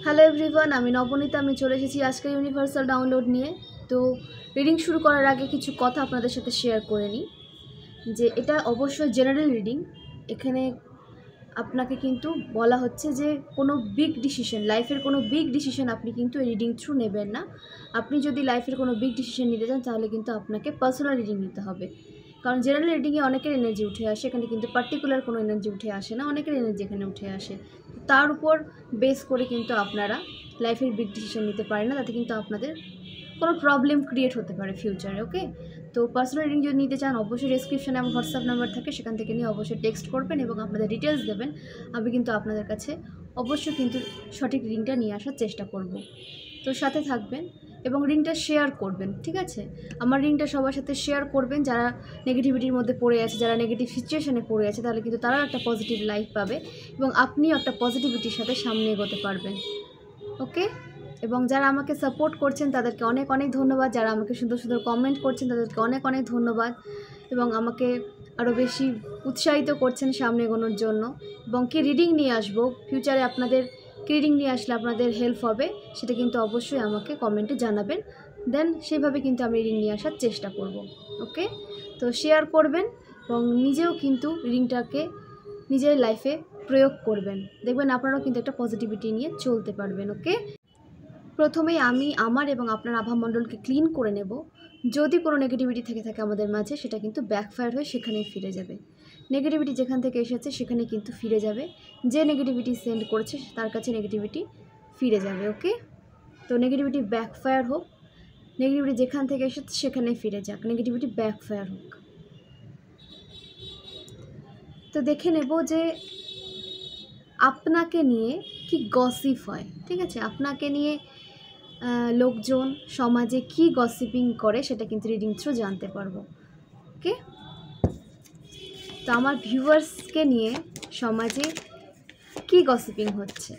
Hello everyone, আমি নবনীতা। আমি চলে এসেছি আজকে ইউনিভার্সাল ডাউনলোড নিয়ে। তো রিডিং শুরু করার আগে কিছু কথা আপনাদের সাথে শেয়ার করে নিই যে এটা অবশ্যই জেনারেল রিডিং। এখানে আপনাকে কিন্তু বলা হচ্ছে যে কোনো বিগ ডিসিশন, লাইফের কোনো বিগ ডিসিশন আপনি কিন্তু এই রিডিং থ্রু নেবেন না। আপনি যদি লাইফের কোনো বিগ ডিসিশন নিতে চান তাহলে কিন্তু আপনাকে পার্সোনাল রিডিং নিতে হবে, কারণ জেনারেল রিডিংয়ে অনেকের এনার্জি উঠে আসে, এখানে কিন্তু পার্টিকুলার কোনো এনার্জি উঠে আসে না, অনেকের এনার্জি এখানে উঠে আসে। তার উপর বেস করে কিন্তু আপনারা লাইফের বিগ ডিসিশন নিতে পারেন না, তাতে কিন্তু আপনাদের কোনো প্রবলেম ক্রিয়েট হতে পারে ফিউচারে। ওকে, তো পার্সোনাল রিডিং যদি নিতে চান অবশ্যই ডেসক্রিপশনে আমার হোয়াটসঅ্যাপ নাম্বার থাকে, সেখান থেকে নিয়ে অবশ্যই টেক্সট করবেন এবং আপনাদের ডিটেলস দেবেন। আমি কিন্তু আপনাদের কাছে অবশ্যই কিন্তু সঠিক রিডিংটা নিয়ে আসার চেষ্টা করব। তো সাথে থাকবেন এবং রিংটা শেয়ার করবেন, ঠিক আছে? আমার রিংটা সবার সাথে শেয়ার করবেন যারা নেগেটিভিটির মধ্যে পড়ে আছে, যারা নেগেটিভ সিচুয়েশনে পড়ে আছে, তাহলে কিন্তু তারাও একটা পজিটিভ লাইফ পাবে এবং আপনিও একটা পজিটিভিটির সাথে সামনে এগোতে পারবেন। ওকে, এবং যারা আমাকে সাপোর্ট করছেন তাদেরকে অনেক অনেক ধন্যবাদ, যারা আমাকে সুন্দর সুন্দর কমেন্ট করছেন তাদেরকে অনেক অনেক ধন্যবাদ এবং আমাকে আরও বেশি উৎসাহিত করছেন সামনে এগোনোর জন্য। এবং কি রিডিং নিয়ে আসবো ফিউচারে, আপনাদের কি রিডিং নিয়ে আসলে আপনাদের হেল্প হবে সেটা কিন্তু অবশ্যই আমাকে কমেন্টে জানাবেন। দেন সেভাবে কিন্তু আমি রিডিং নিয়ে আসার চেষ্টা করব। ওকে, তো শেয়ার করবেন এবং নিজেও কিন্তু রিডিংটাকে নিজের লাইফে প্রয়োগ করবেন, দেখবেন আপনারাও কিন্তু একটা পজিটিভিটি নিয়ে চলতে পারবেন। ওকে, প্রথমেই আমি আমার এবং আপনার আভামণ্ডলকে ক্লিন করে নেব। যদি কোনো নেগেটিভিটি থেকে থাকে আমাদের মাঝে, সেটা কিন্তু ব্যাকফায়ার হয়ে সেখানেই ফিরে যাবে। নেগেটিভিটি যেখান থেকে এসেছে সেখানে কিন্তু ফিরে যাবে, যে নেগেটিভিটি সেন্ড করেছে তার কাছে নেগেটিভিটি ফিরে যাবে। ওকে, তো নেগেটিভিটি ব্যাকফায়ার হোক, নেগেটিভিটি যেখান থেকে এসেছে সেখানেই ফিরে যাক, নেগেটিভিটি ব্যাকফায়ার হোক। তো দেখে নেব যে আপনাকে নিয়ে কি গসিপ হয়, ঠিক আছে? আপনাকে নিয়ে লোকজন সমাজে কি গসিপিং করে সেটা কিন্তু রিডিং থ্রু জানতে পারবো। ওকে, তো আমার ভিউয়ার্সকে নিয়ে সমাজে কি গসিপিং হচ্ছে,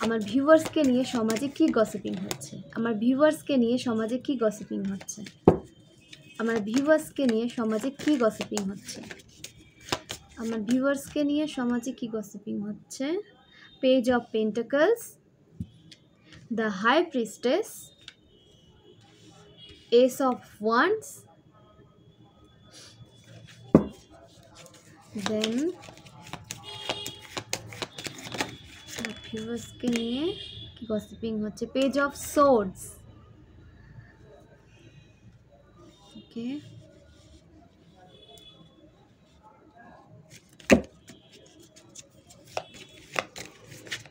আমার ভিউয়ার্সকে নিয়ে সমাজে কি গসিপিং হচ্ছে, আমার ভিউয়ার্সকে নিয়ে সমাজে কি গসিপিং হচ্ছে, আমার ভিউয়ার্সকে নিয়ে সমাজে কি গসিপিং হচ্ছে, আমার ভিউয়ার্সকে নিয়ে সমাজে কি গসিপিং হচ্ছে। Page of pentacles, the high priestess, ace of wands, then viewers के लिए কি gossiping হচ্ছে, page of swords, okay,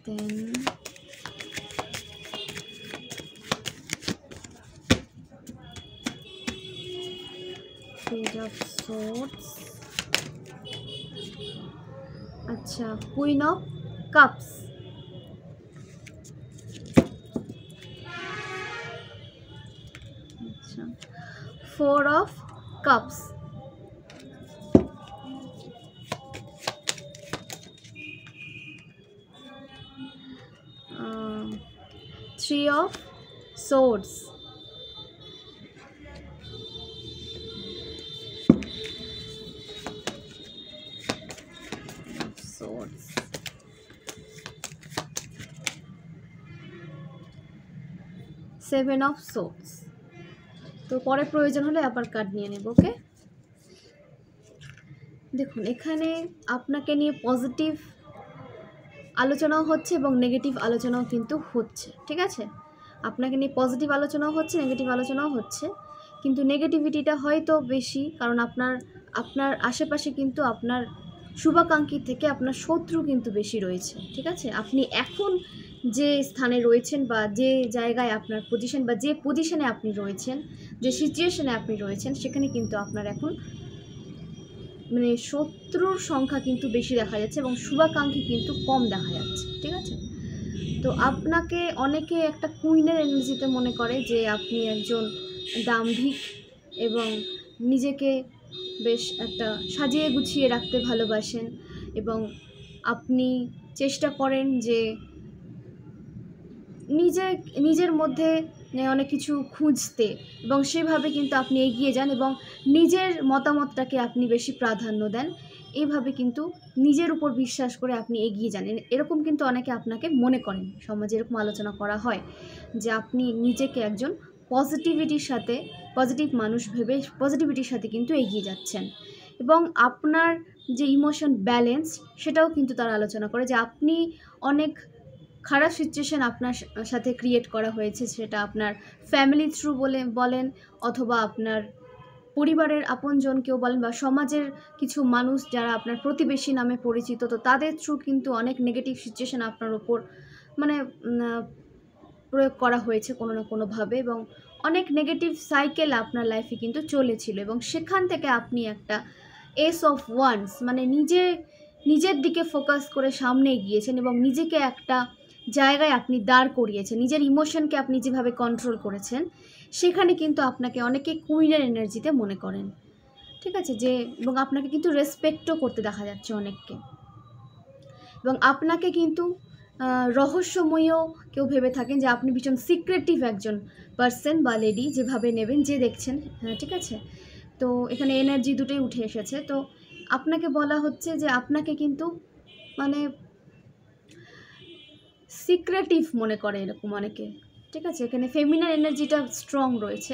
then page of swords, अच्छा, queen of cups, अच्छा, four of cups, three of swords, seven of swords. তো পরে প্রয়োজন হলে আবার কার্ড নিয়ে নেব। ওকে, দেখুন এখানে আপনাকে নিয়ে পজিটিভ আলোচনাও হচ্ছে এবং নেগেটিভ আলোচনাও কিন্তু হচ্ছে, ঠিক আছে? আপনাকে নিয়ে পজিটিভ আলোচনাও হচ্ছে, নেগেটিভ আলোচনাও হচ্ছে, কিন্তু নেগেটিভিটিটা হয়তো বেশি, কারণ আপনার আশেপাশে কিন্তু আপনার শুভাকাঙ্ক্ষী থেকে আপনার শত্রু কিন্তু বেশি রয়েছে, ঠিক আছে? আপনি এখন যে স্থানে রয়েছেন বা যে জায়গায় আপনার পজিশন বা যে পজিশনে আপনি রয়েছেন, যে সিচুয়েশনে আপনি রয়েছেন, সেখানে কিন্তু আপনার এখন মানে শত্রুর সংখ্যা কিন্তু বেশি দেখা যাচ্ছে এবং শুভাকাঙ্ক্ষী কিন্তু কম দেখা যাচ্ছে, ঠিক আছে? তো আপনাকে অনেকে একটা কুইনের এনার্জিতে মনে করে যে আপনি একজন দাম্ভিক এবং নিজেকে বেশ একটা সাজিয়ে গুছিয়ে রাখতে ভালোবাসেন এবং আপনি চেষ্টা করেন যে নিজের মধ্যে অনেক কিছু খুঁজতে, এবং সেভাবে কিন্তু আপনি এগিয়ে যান এবং নিজের মতামতটাকে আপনি বেশি প্রাধান্য দেন এইভাবে কিন্তু নিজের উপর বিশ্বাস করে আপনি এগিয়ে যান। এরকম কিন্তু অনেকে আপনাকে মনে করেন, সমাজে এরকম আলোচনা করা হয় যে আপনি নিজেকে একজন পজিটিভ মানুষ ভেবে পজিটিভিটির সাথে কিন্তু এগিয়ে যাচ্ছেন, এবং আপনার যে ইমোশন ব্যালেন্স সেটাও কিন্তু তারা আলোচনা করে যে আপনি অনেক খারাপ সিচুয়েশন আপনার সাথে ক্রিয়েট করা হয়েছে, সেটা আপনার ফ্যামিলি থ্রু বলেন অথবা আপনার পরিবারের আপনজন কেউ বলেন বা সমাজের কিছু মানুষ যারা আপনার প্রতিবেশী নামে পরিচিত, তো তাদের থ্রু কিন্তু অনেক নেগেটিভ সিচুয়েশন আপনার ওপর মানে প্রয়োগ করা হয়েছে কোনো না কোনোভাবে, এবং অনেক নেগেটিভ সাইকেল আপনার লাইফে কিন্তু চলেছিল, এবং সেখান থেকে আপনি একটা এস অফ ওয়ান্স মানে নিজের দিকে ফোকাস করে সামনে এগিয়েছেন এবং নিজেকে একটা জায়গায় আপনি দাঁড় করিয়েছেন। নিজের ইমোশনকে আপনি যেভাবে কন্ট্রোল করেছেন সেখানে কিন্তু আপনাকে অনেকে কুইনের এনার্জিতে মনে করেন, ঠিক আছে, যে এবং আপনাকে কিন্তু রেসপেক্টও করতে দেখা যাচ্ছে অনেককে, এবং আপনাকে কিন্তু রহস্যময়ও কেউ ভেবে থাকেন যে আপনি ভীষণ সিক্রেটিভ একজন পার্সন বা লেডি, যেভাবে নেবেন যে দেখছেন, ঠিক আছে। তো এখানে এনার্জি দুটোই উঠে এসেছে। তো আপনাকে বলা হচ্ছে যে আপনাকে কিন্তু মানে সিক্রেটিভ মনে করে এরকম অনেকে, ঠিক আছে। এখানে ফেমিনার এনার্জিটা স্ট্রং রয়েছে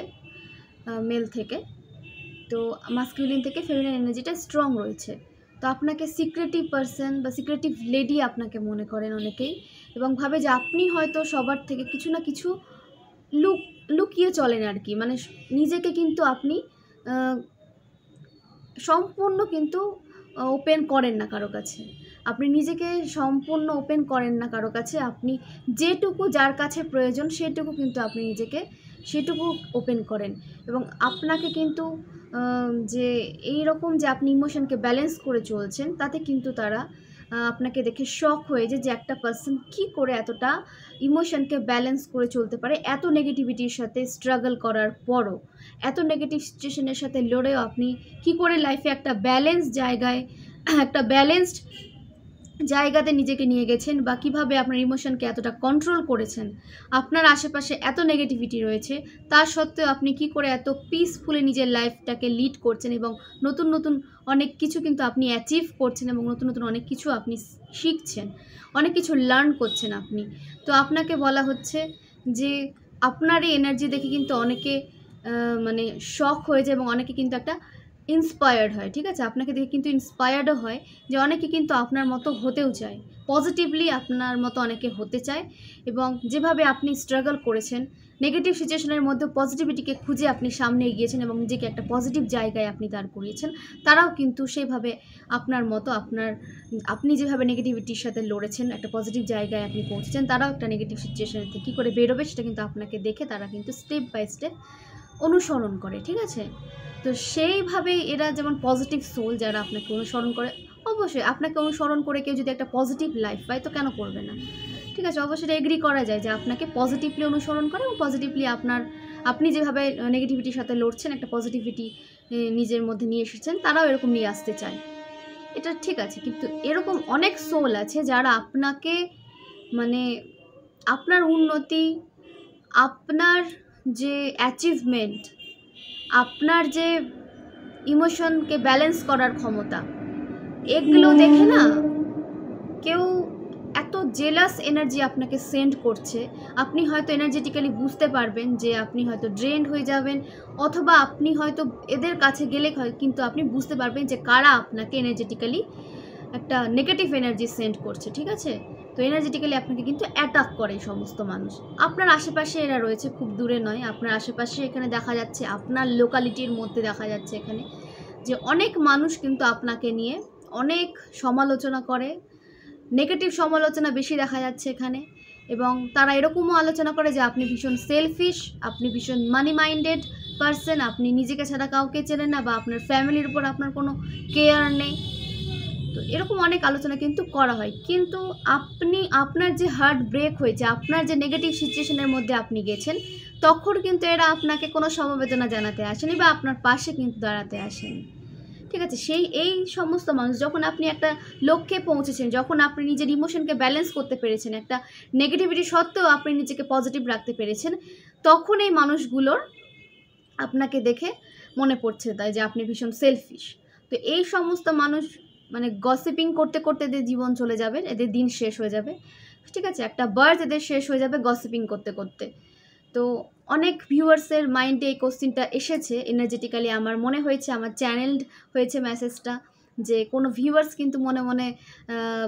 মেল থেকে, তো মাস্কুলিন থেকে ফেমিনার এনার্জিটা স্ট্রং রয়েছে। তো আপনাকে সিক্রেটিভ পার্সন বা সিক্রেটিভ লেডি আপনাকে মনে করেন অনেকেই, এবং ভাবে যে আপনি হয়তো সবার থেকে কিছু না কিছু লুকিয়ে চলেন আর কি, মানে নিজেকে কিন্তু আপনি সম্পূর্ণ কিন্তু ওপেন করেন না কারো কাছে, আপনি নিজেকে সম্পূর্ণ ওপেন করেন না কারো কাছে, আপনি যেটুকু যার কাছে প্রয়োজন সেটুকু কিন্তু আপনি নিজেকে সেটুকু ওপেন করেন, এবং আপনাকে কিন্তু যে এই রকম যে আপনি ইমোশনকে ব্যালেন্স করে চলছেন তাতে কিন্তু তারা আপনাকে দেখে শক হয়ে যে একটা পার্সন কী করে এতটা ইমোশনকে ব্যালেন্স করে চলতে পারে, এত নেগেটিভিটির সাথে স্ট্রাগল করার পরও, এত নেগেটিভ সিচুয়েশনের সাথে লড়েও আপনি কী করে লাইফে একটা ব্যালেন্সড জায়গাতে নিজেকে নিয়ে গেছেন, বা কিভাবে আপনার ইমোশনকে এতটা কন্ট্রোল করেছেন। আপনার আশেপাশে এত নেগেটিভিটি রয়েছে, তা সত্ত্বেও আপনি কি করে এত পিসফুলি নিজের লাইফটাকে লিড করছেন, এবং নতুন নতুন অনেক কিছু কিন্তু আপনি অ্যাচিভ করছেন, এবং নতুন নতুন অনেক কিছু আপনি শিখছেন, অনেক কিছু লার্ন করছেন আপনি। তো আপনাকে বলা হচ্ছে যে আপনার এই এনার্জি দেখে কিন্তু অনেকে মানে শক হয়ে যায়, এবং অনেকে কিন্তু একটা ইন্সপায়ার্ড হয়, ঠিক আছে, আপনাকে দেখে কিন্তু ইন্সপায়ার্ডও হয়, যে অনেকে কিন্তু আপনার মতো হতেও চায়, পজিটিভলি আপনার মতো অনেকে হতে চায়, এবং যেভাবে আপনি স্ট্রাগল করেছেন নেগেটিভ সিচুয়েশনের মধ্যে পজিটিভিটিকে খুঁজে আপনি সামনে এগিয়েছেন এবং নিজেকে একটা পজিটিভ জায়গায় আপনি দাঁড় করিয়েছেন, তারাও কিন্তু সেইভাবে আপনার মতো আপনি যেভাবে নেগেটিভিটির সাথে লড়েছেন একটা পজিটিভ জায়গায় আপনি পৌঁছেছেন, তারাও একটা নেগেটিভ সিচুয়েশন থেকে কী করে বেরোবে সেটা কিন্তু আপনাকে দেখে তারা কিন্তু স্টেপ বাই স্টেপ অনুসরণ করে, ঠিক আছে। তো সেইভাবেই এরা যেমন পজিটিভ সোল যারা আপনাকে অনুসরণ করে, অবশ্যই আপনাকে অনুসরণ করে কেউ যদি একটা পজিটিভ লাইফ পায় তো কেন করবে না, ঠিক আছে, অবশ্যই এগ্রি করা যায় যে আপনাকে পজিটিভলি অনুসরণ করে, এবং পজিটিভলি আপনি যেভাবে নেগেটিভিটির সাথে লড়ছেন একটা পজিটিভিটি নিজের মধ্যে নিয়ে এসেছেন, তারাও এরকম নিয়ে আসতে চায়, এটা ঠিক আছে। কিন্তু এরকম অনেক সোল আছে যারা আপনাকে মানে আপনার উন্নতি, আপনার যে অ্যাচিভমেন্ট, আপনার যে ইমোশনকে ব্যালেন্স করার ক্ষমতা, এগুলো দেখে না কেউ এত জেলাস এনার্জি আপনাকে সেন্ড করছে, আপনি হয়তো এনার্জেটিক্যালি বুঝতে পারবেন যে আপনি হয়তো ড্রেন্ড হয়ে যাবেন, অথবা আপনি হয়তো এদের কাছে গেলে কিন্তু আপনি বুঝতে পারবেন যে কারা আপনাকে এনার্জেটিক্যালি একটা নেগেটিভ এনার্জি সেন্ড করছে, ঠিক আছে। তো এনার্জেটিক্যালি আপনাকে কিন্তু অ্যাটাক করে সমস্ত মানুষ, আপনার আশেপাশে এরা রয়েছে, খুব দূরে নয়, আপনার আশেপাশে এখানে দেখা যাচ্ছে, আপনার লোকালিটির মধ্যে দেখা যাচ্ছে এখানে যে অনেক মানুষ কিন্তু আপনাকে নিয়ে অনেক সমালোচনা করে, নেগেটিভ সমালোচনা বেশি দেখা যাচ্ছে এখানে, এবং তারা এরকমও আলোচনা করে যে আপনি ভীষণ সেলফিশ, আপনি ভীষণ মানি মাইন্ডেড পার্সন, আপনি নিজেকে ছাড়া কাউকে চেনেন না, বা আপনার ফ্যামিলির উপর আপনার কোনো কেয়ার নেই। তো এরকম অনেক আলোচনা কিন্তু করা হয়, কিন্তু আপনার যে হার্ট ব্রেক হয়েছে, আপনার যে নেগেটিভ সিচুয়েশনের মধ্যে আপনি গেছেন, তখন কিন্তু এরা আপনাকে কোনো সমবেদনা জানাতে আসেনি বা আপনার পাশে কিন্তু দাঁড়াতে আসেনি, ঠিক আছে। এই সমস্ত মানুষ, যখন আপনি একটা লক্ষ্যে পৌঁছেছেন, যখন আপনি নিজের ইমোশনকে ব্যালেন্স করতে পেরেছেন, একটা নেগেটিভিটি সত্ত্বেও আপনি নিজেকে পজিটিভ রাখতে পেরেছেন, তখন এই মানুষগুলোর আপনাকে দেখে মনে পড়ছে তাই যে আপনি ভীষণ সেলফিশ। তো এই সমস্ত মানুষ মানে গসিপিং করতে করতে এদের জীবন চলে যাবে, এদের দিন শেষ হয়ে যাবে, ঠিক আছে, একটা বার্থ এদের শেষ হয়ে যাবে গসিপিং করতে করতে। তো অনেক ভিউয়ার্সের মাইন্ডে এই কোশ্চিনটা এসেছে এনার্জেটিক্যালি, আমার মনে হয়েছে, আমার চ্যানেলড হয়েছে মেসেজটা, যে কোনো ভিউয়ার্স কিন্তু মনে মনে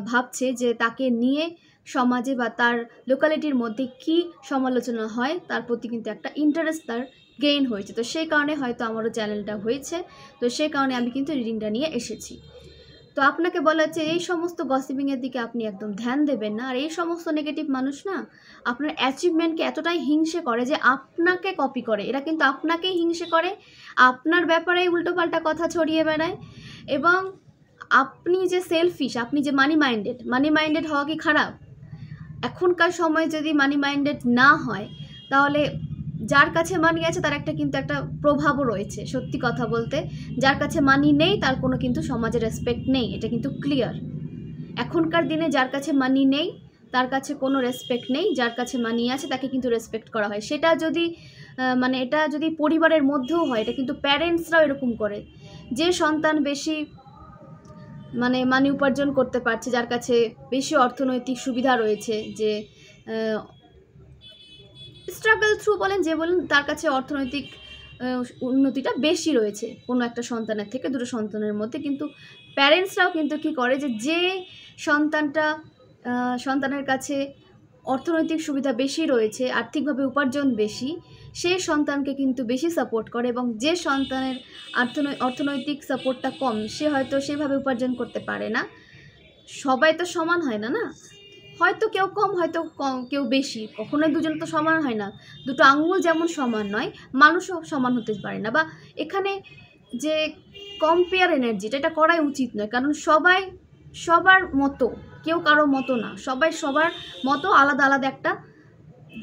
ভাবছে যে তাকে নিয়ে সমাজে বা তার লোকালিটির মধ্যে কি সমালোচনা হয় তার প্রতি কিন্তু একটা ইন্টারেস্ট তার গেইন হয়েছে। তো সেই কারণে হয়তো আমারও চ্যানেলটা হয়েছে, তো সেই কারণে আমি কিন্তু রিডিংটা নিয়ে এসেছি। তো আপনাকে বলা হচ্ছে এই সমস্ত গসিপিংয়ের দিকে আপনি একদম ধ্যান দেবেন না। আর এই সমস্ত নেগেটিভ মানুষ না আপনার অ্যাচিভমেন্টকে এতটাই হিংসে করে যে আপনাকে কপি করে, এরা কিন্তু আপনাকেই হিংসে করে, আপনার ব্যাপারে উল্টোপাল্টা কথা ছড়িয়ে বেড়ায়। এবং আপনি যে সেলফিশ, আপনি যে মানি মাইন্ডেড হওয়া কি খারাপ? এখনকার সময় যদি মানি মাইন্ডেড না হয় তাহলে যার কাছে মানি আছে তার কিন্তু একটা প্রভাবও রয়েছে। সত্যি কথা বলতে, যার কাছে মানি নেই তার কোনো কিন্তু সমাজে রেসপেক্ট নেই, এটা কিন্তু ক্লিয়ার। এখনকার দিনে যার কাছে মানি নেই তার কাছে কোনো রেসপেক্ট নেই, যার কাছে মানি আছে তাকে কিন্তু রেসপেক্ট করা হয়। সেটা যদি মানে এটা যদি পরিবারের মধ্যেও হয়, এটা কিন্তু প্যারেন্টসরাও এরকম করে। যে সন্তান বেশি মানি উপার্জন করতে পারছে, যার কাছে বেশি অর্থনৈতিক সুবিধা রয়েছে, যে স্ট্রাগল থ্রু বলেন যে বলেন, তার কাছে অর্থনৈতিক উন্নতিটা বেশি রয়েছে কোনো একটা সন্তানের থেকে, দুটো সন্তানের মধ্যে। কিন্তু প্যারেন্টসরাও কিন্তু কী করে, যে সন্তানের কাছে অর্থনৈতিক সুবিধা বেশি রয়েছে, আর্থিকভাবে উপার্জন বেশি, সেই সন্তানকে কিন্তু বেশি সাপোর্ট করে। এবং যে সন্তানের অর্থনৈতিক সাপোর্টটা কম, সে হয়তো সেভাবে উপার্জন করতে পারে না। সবাই তো সমান হয় না, না, হয়তো কেউ কম, হয়তো কেউ বেশি, কখনোই দুজন তো সমান হয় না। দুটো আঙুল যেমন সমান নয়, মানুষও সমান হতে পারে না। বা এখানে যে কম্পেয়ার এনার্জিটা, এটা করাই উচিত নয়, কারণ সবাই সবার মতো, কেউ কারো মতো না, সবাই সবার মতো আলাদা আলাদা একটা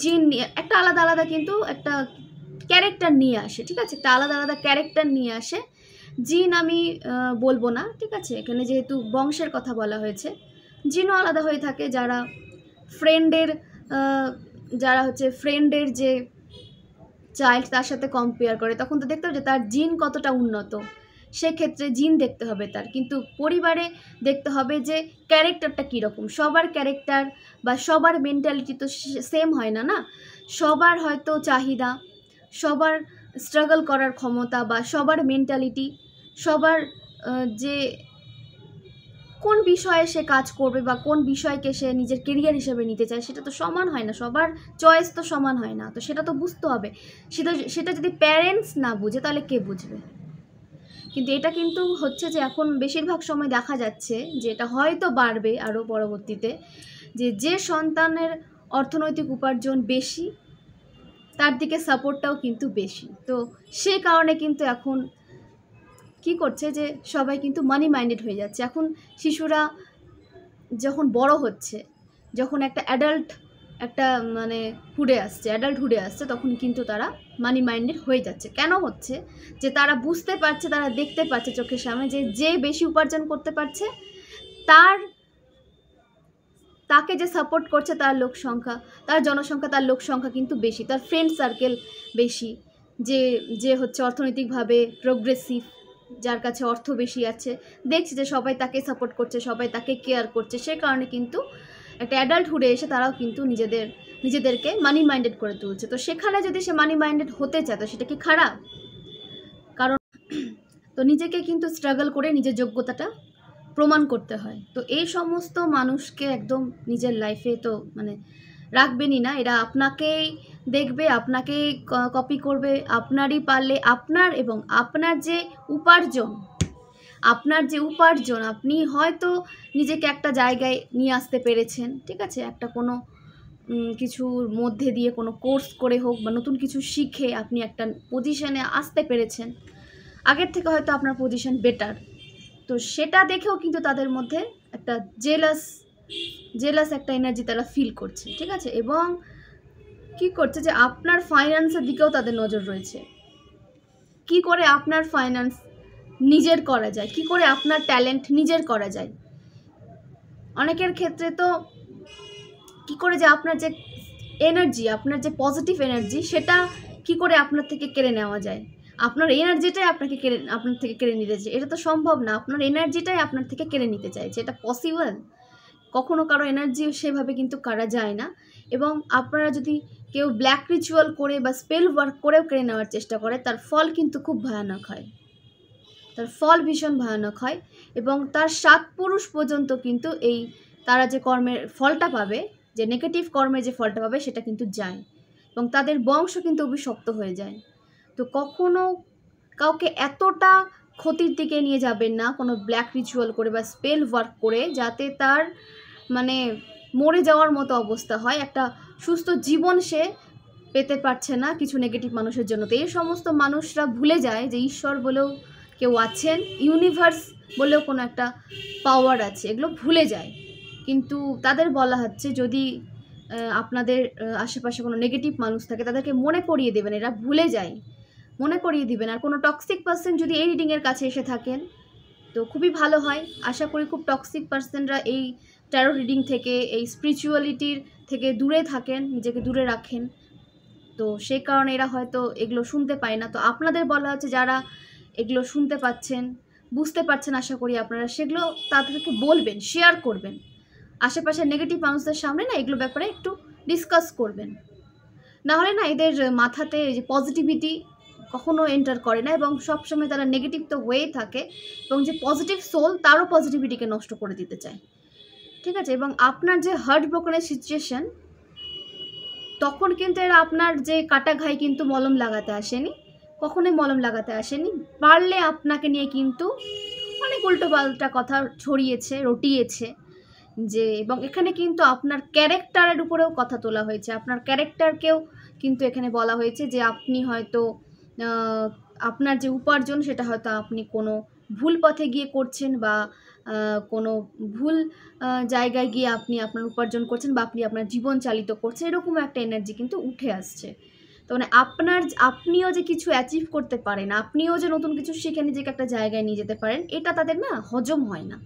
জিন নিয়ে, একটা আলাদা আলাদা কিন্তু একটা ক্যারেক্টার নিয়ে আসে, ঠিক আছে, একটা আলাদা আলাদা ক্যারেক্টার নিয়ে আসে। জিন আমি বলবো না, ঠিক আছে, এখানে যেহেতু বংশের কথা বলা হয়েছে, জিনও আলাদা হয়ে থাকে। যারা ফ্রেন্ডের যে চাইল্ড তার সাথে কম্পেয়ার করে, তখন তো দেখতে হবে যে তার জিন কতটা উন্নত, সেক্ষেত্রে জিন দেখতে হবে তার। কিন্তু পরিবারে দেখতে হবে যে ক্যারেক্টারটা কীরকম। সবার ক্যারেক্টার বা সবার মেন্টালিটি তো সেম হয় না, না, সবার হয়তো চাহিদা, সবার স্ট্রাগল করার ক্ষমতা বা সবার মেন্টালিটি, সবার যে কোন বিষয়ে সে কাজ করবে বা কোন বিষয়কে সে নিজের কেরিয়ার হিসেবে নিতে চায়, সেটা তো সমান হয় না, সবার চয়েস তো সমান হয় না। তো সেটা তো বুঝতে হবে। সেটা যদি প্যারেন্টস না বুঝে তাহলে কে বুঝবে? কিন্তু এটা কিন্তু হচ্ছে যে এখন বেশিরভাগ সময় দেখা যাচ্ছে যে এটা হয়তো বাড়বে আরও পরবর্তীতে, যে সন্তানের অর্থনৈতিক উপার্জন বেশি তার দিকে সাপোর্টটাও কিন্তু বেশি। তো সেই কারণে কিন্তু এখন কি করছে যে সবাই কিন্তু মানি মাইন্ডেড হয়ে যাচ্ছে। এখন শিশুরা যখন বড় হচ্ছে, যখন একটা অ্যাডাল্ট হুডে আসছে, তখন কিন্তু তারা মানি মাইন্ডেড হয়ে যাচ্ছে। কেন হচ্ছে? যে তারা বুঝতে পারছে, তারা দেখতে পাচ্ছে চোখের সামনে যে বেশি উপার্জন করতে পারছে, তাকে যে সাপোর্ট করছে তার জনসংখ্যা, তার লোক সংখ্যা কিন্তু বেশি, তার ফ্রেন্ড সার্কেল বেশি, যে হচ্ছে অর্থনৈতিকভাবে প্রোগ্রেসিভ, যার কাছে অর্থ বেশি আছে, দেখছি যে সবাই তাকে সাপোর্ট করছে, সবাই তাকে কেয়ার করছে। সে কারণে কিন্তু একটা অ্যাডাল্টহুডে এসে তারাও কিন্তু নিজেদেরকে মানি মাইন্ডেড করে তুলছে। তো সেখানে যদি সে মানি মাইন্ডেড হতে চায় তো সেটা কি খারাপ? কারণ তো নিজেকে কিন্তু স্ট্রাগল করে নিজের যোগ্যতাটা প্রমাণ করতে হয়। তো এই সমস্ত মানুষকে একদম নিজের লাইফে তো রাখবেনই না। এরা আপনাকেই দেখবে, আপনাকেই কপি করবে। আপনারই পারলে আপনার এবং আপনার যে উপার্জন আপনি হয়তো নিজেকে একটা জায়গায় নিয়ে আসতে পেরেছেন, ঠিক আছে, একটা কোনো কিছুর মধ্যে দিয়ে কোনো কোর্স করে হোক বা নতুন কিছু শিখে আপনি একটা পজিশনে আসতে পেরেছেন, আগের থেকে হয়তো আপনার পজিশন বেটার। তো সেটা দেখেও কিন্তু তাদের মধ্যে একটা জেলাস একটা এনার্জি তারা ফিল করছে, ঠিক আছে। এবং কি করছে যে আপনার ফাইন্যান্সের দিকেও তাদের নজর রয়েছে। কি করে আপনার ফাইন্যান্স নিজের করা যায়, কি করে আপনার ট্যালেন্ট নিজের করা যায়। অনেকের ক্ষেত্রে তো কি করে যে আপনার যে এনার্জি, আপনার যে পজিটিভ এনার্জি, সেটা কি করে আপনার থেকে কেড়ে নেওয়া যায়। আপনার এনার্জিটাই আপনার থেকে কেড়ে নিতে চাই। এটা তো সম্ভব না। আপনার এনার্জিটাই আপনার থেকে কেড়ে নিতে চাইছে, এটা পসিবল? কখনো কারো এনার্জি সেভাবে কিন্তু কারা যায় না। এবং আপনারা যদি কেউ ব্ল্যাক রিচুয়াল করে বা স্পেল ওয়ার্ক করেও কেড়ে নেওয়ার চেষ্টা করে, তার ফল কিন্তু খুব ভয়ানক হয়, তার ফল ভীষণ ভয়ানক হয়। এবং তার 7 পুরুষ পর্যন্ত কিন্তু এই তারা যে কর্মের ফলটা পাবে, যে নেগেটিভ কর্মের যে ফলটা পাবে, সেটা কিন্তু যায় এবং তাদের বংশ কিন্তু অভিশপ্ত হয়ে যায়। তো কখনো কাউকে এতটা ক্ষতির দিকে নিয়ে যাবেন না কোনো ব্ল্যাক রিচুয়াল করে বা স্পেল ওয়ার্ক করে, যাতে তার মানে মরে যাওয়ার মতো অবস্থা হয়, একটা সুস্থ জীবন সে পেতে পারছে না কিছু নেগেটিভ মানুষের জন্য। তো এই সমস্ত মানুষরা ভুলে যায় যে ঈশ্বর বলেও কেউ আছেন, ইউনিভার্স বলেও কোনো একটা পাওয়ার আছে, এগুলো ভুলে যায়। কিন্তু তাদের বলা হচ্ছে যদি আপনাদের আশেপাশে কোনো নেগেটিভ মানুষ থাকে তাদেরকে মনে করিয়ে দেবেন, এরা ভুলে যায়, মনে করিয়ে দিবেন। আর কোনো টক্সিক পার্সন যদি এই রিডিংয়ের কাছে এসে থাকেন তো খুবই ভালো হয়। আশা করি খুব টক্সিক পার্সনরা এই ট্যারো রিডিং থেকে, এই স্পিরিচুয়ালিটির থেকে দূরে থাকেন, নিজেকে দূরে রাখেন। তো সেই কারণে এরা হয়তো এগুলো শুনতে পায় না। তো আপনাদের বলা হচ্ছে যারা এগুলো শুনতে পাচ্ছেন, বুঝতে পারছেন, আশা করি আপনারা সেগুলো তাদেরকে বলবেন, শেয়ার করবেন। আশেপাশের নেগেটিভ মানুষদের সামনে না এগুলো ব্যাপারে একটু ডিসকাস করবেন। না হলে না এদের মাথাতে যে পজিটিভিটি কখনো এন্টার করে না এবং সবসময় তারা নেগেটিভ তো হয়েই থাকে এবং যে পজিটিভ সোল তারও পজিটিভিটিকে নষ্ট করে দিতে চায়, ঠিক আছে? এবং আপনার যে হার্ট ব্রোকেনের সিচুয়েশন, তখন কিন্তু এরা আপনার যে কাটা ঘাই কিন্তু মলম লাগাতে আসেনি, কখনোই মলম লাগাতে আসেনি। পারলে আপনাকে নিয়ে কিন্তু অনেক উল্টোপাল্টা কথা ছড়িয়েছে, রটিয়েছে যে, এবং এখানে কিন্তু আপনার ক্যারেক্টারের উপরেও কথা তোলা হয়েছে। আপনার ক্যারেক্টারকেও কিন্তু এখানে বলা হয়েছে যে আপনি হয়তো আপনার যে উপার্জন সেটা হয়তো আপনি কোনো ভুল পথে গিয়ে করছেন বা কোনো ভুল জায়গায় গিয়ে আপনি আপনার উপার্জন করছেন বা আপনি আপনার জীবন চালিত করছেন, এরকম একটা এনার্জি কিন্তু উঠে আসছে। তো মানে আপনিও যে কিছু অ্যাচিভ করতে পারেন, আপনিও যে নতুন কিছু শিখে নিজেকে একটা জায়গায় নিয়ে যেতে পারেন, এটা তাদের না হজম হয় না।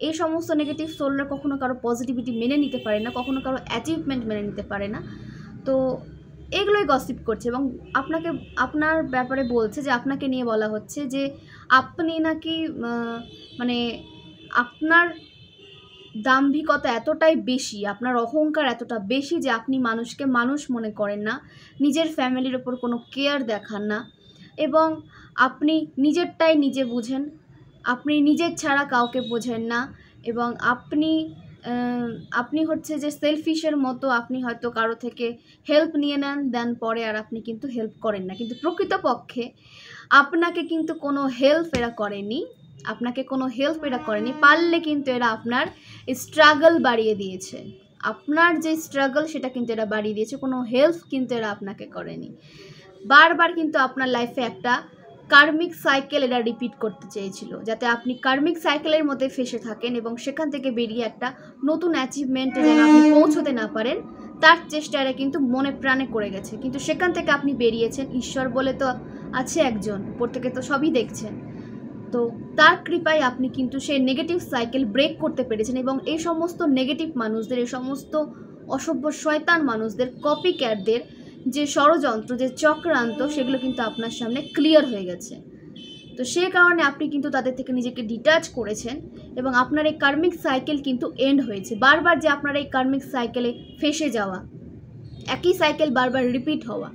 এই সমস্ত নেগেটিভ সোলরা কখনো কারো পজিটিভিটি মেনে নিতে পারে না, কখনো কারো অ্যাচিভমেন্ট মেনে নিতে পারে না। তো এগুলোই গসিপ করছে এবং আপনার ব্যাপারে বলছে যে আপনাকে নিয়ে বলা হচ্ছে যে আপনি নাকি মানে আপনার দাম্ভিকতা এতটাই বেশি, আপনার অহংকার এতটা বেশি যে আপনি মানুষকে মানুষ মনে করেন না, নিজের ফ্যামিলির ওপর কোনো কেয়ার দেখান না এবং আপনি নিজেরটাই নিজে বুঝেন, আপনি নিজের ছাড়া কাউকে বোঝেন না এবং আপনি হচ্ছে যে সেলফিশের মতো, আপনি হয়তো কারো থেকে হেল্প নিয়ে নেন, দেন পরে আর আপনি কিন্তু হেল্প করেন না। কিন্তু প্রকৃতপক্ষে আপনাকে কিন্তু কোনো হেল্প এরা করেনি, পারলে কিন্তু এরা আপনার স্ট্রাগল বাড়িয়ে দিয়েছে, আপনার যে স্ট্রাগল সেটা কিন্তু এরা বাড়িয়ে দিয়েছে, কোনো হেল্প কিন্তু এরা আপনাকে করেনি। বারবার কিন্তু আপনার লাইফে একটা কার্মিক সাইকেল এরা রিপিট করতে চেয়েছিল, যাতে আপনি কার্মিক সাইকেলের মধ্যে ফেসে থাকেন এবং সেখান থেকে বেরিয়ে একটা নতুন অ্যাচিভমেন্টে যেন আপনি পৌঁছতে না পারেন, তার চেষ্টা এরা কিন্তু মনে প্রাণে করে গেছে। কিন্তু সেখান থেকে আপনি বেরিয়েছেন, ঈশ্বর বলে তো আছে একজন, উপর থেকে তো সবই দেখছেন, তো তার কৃপায় আপনি কিন্তু সেই নেগেটিভ সাইকেল ব্রেক করতে পেরেছেন এবং এই সমস্ত নেগেটিভ মানুষদের, এই সমস্ত অসভ্য শয়তান মানুষদের, কপি ক্যাটদের যে ষড়যন্ত্র, যে চক্রান্ত, সেগুলো কিন্তু আপনার সামনে ক্লিয়ার হয়ে গেছে। তো সেই কারণে আপনি কিন্তু তাদের থেকে নিজেকে ডিটাচ করেছেন এবং আপনার এই কার্মিক সাইকেল কিন্তু এন্ড হয়েছে। বারবার যে আপনার এই কার্মিক সাইকেলে ফেসে যাওয়া, একই সাইকেল বারবার রিপিট হওয়া,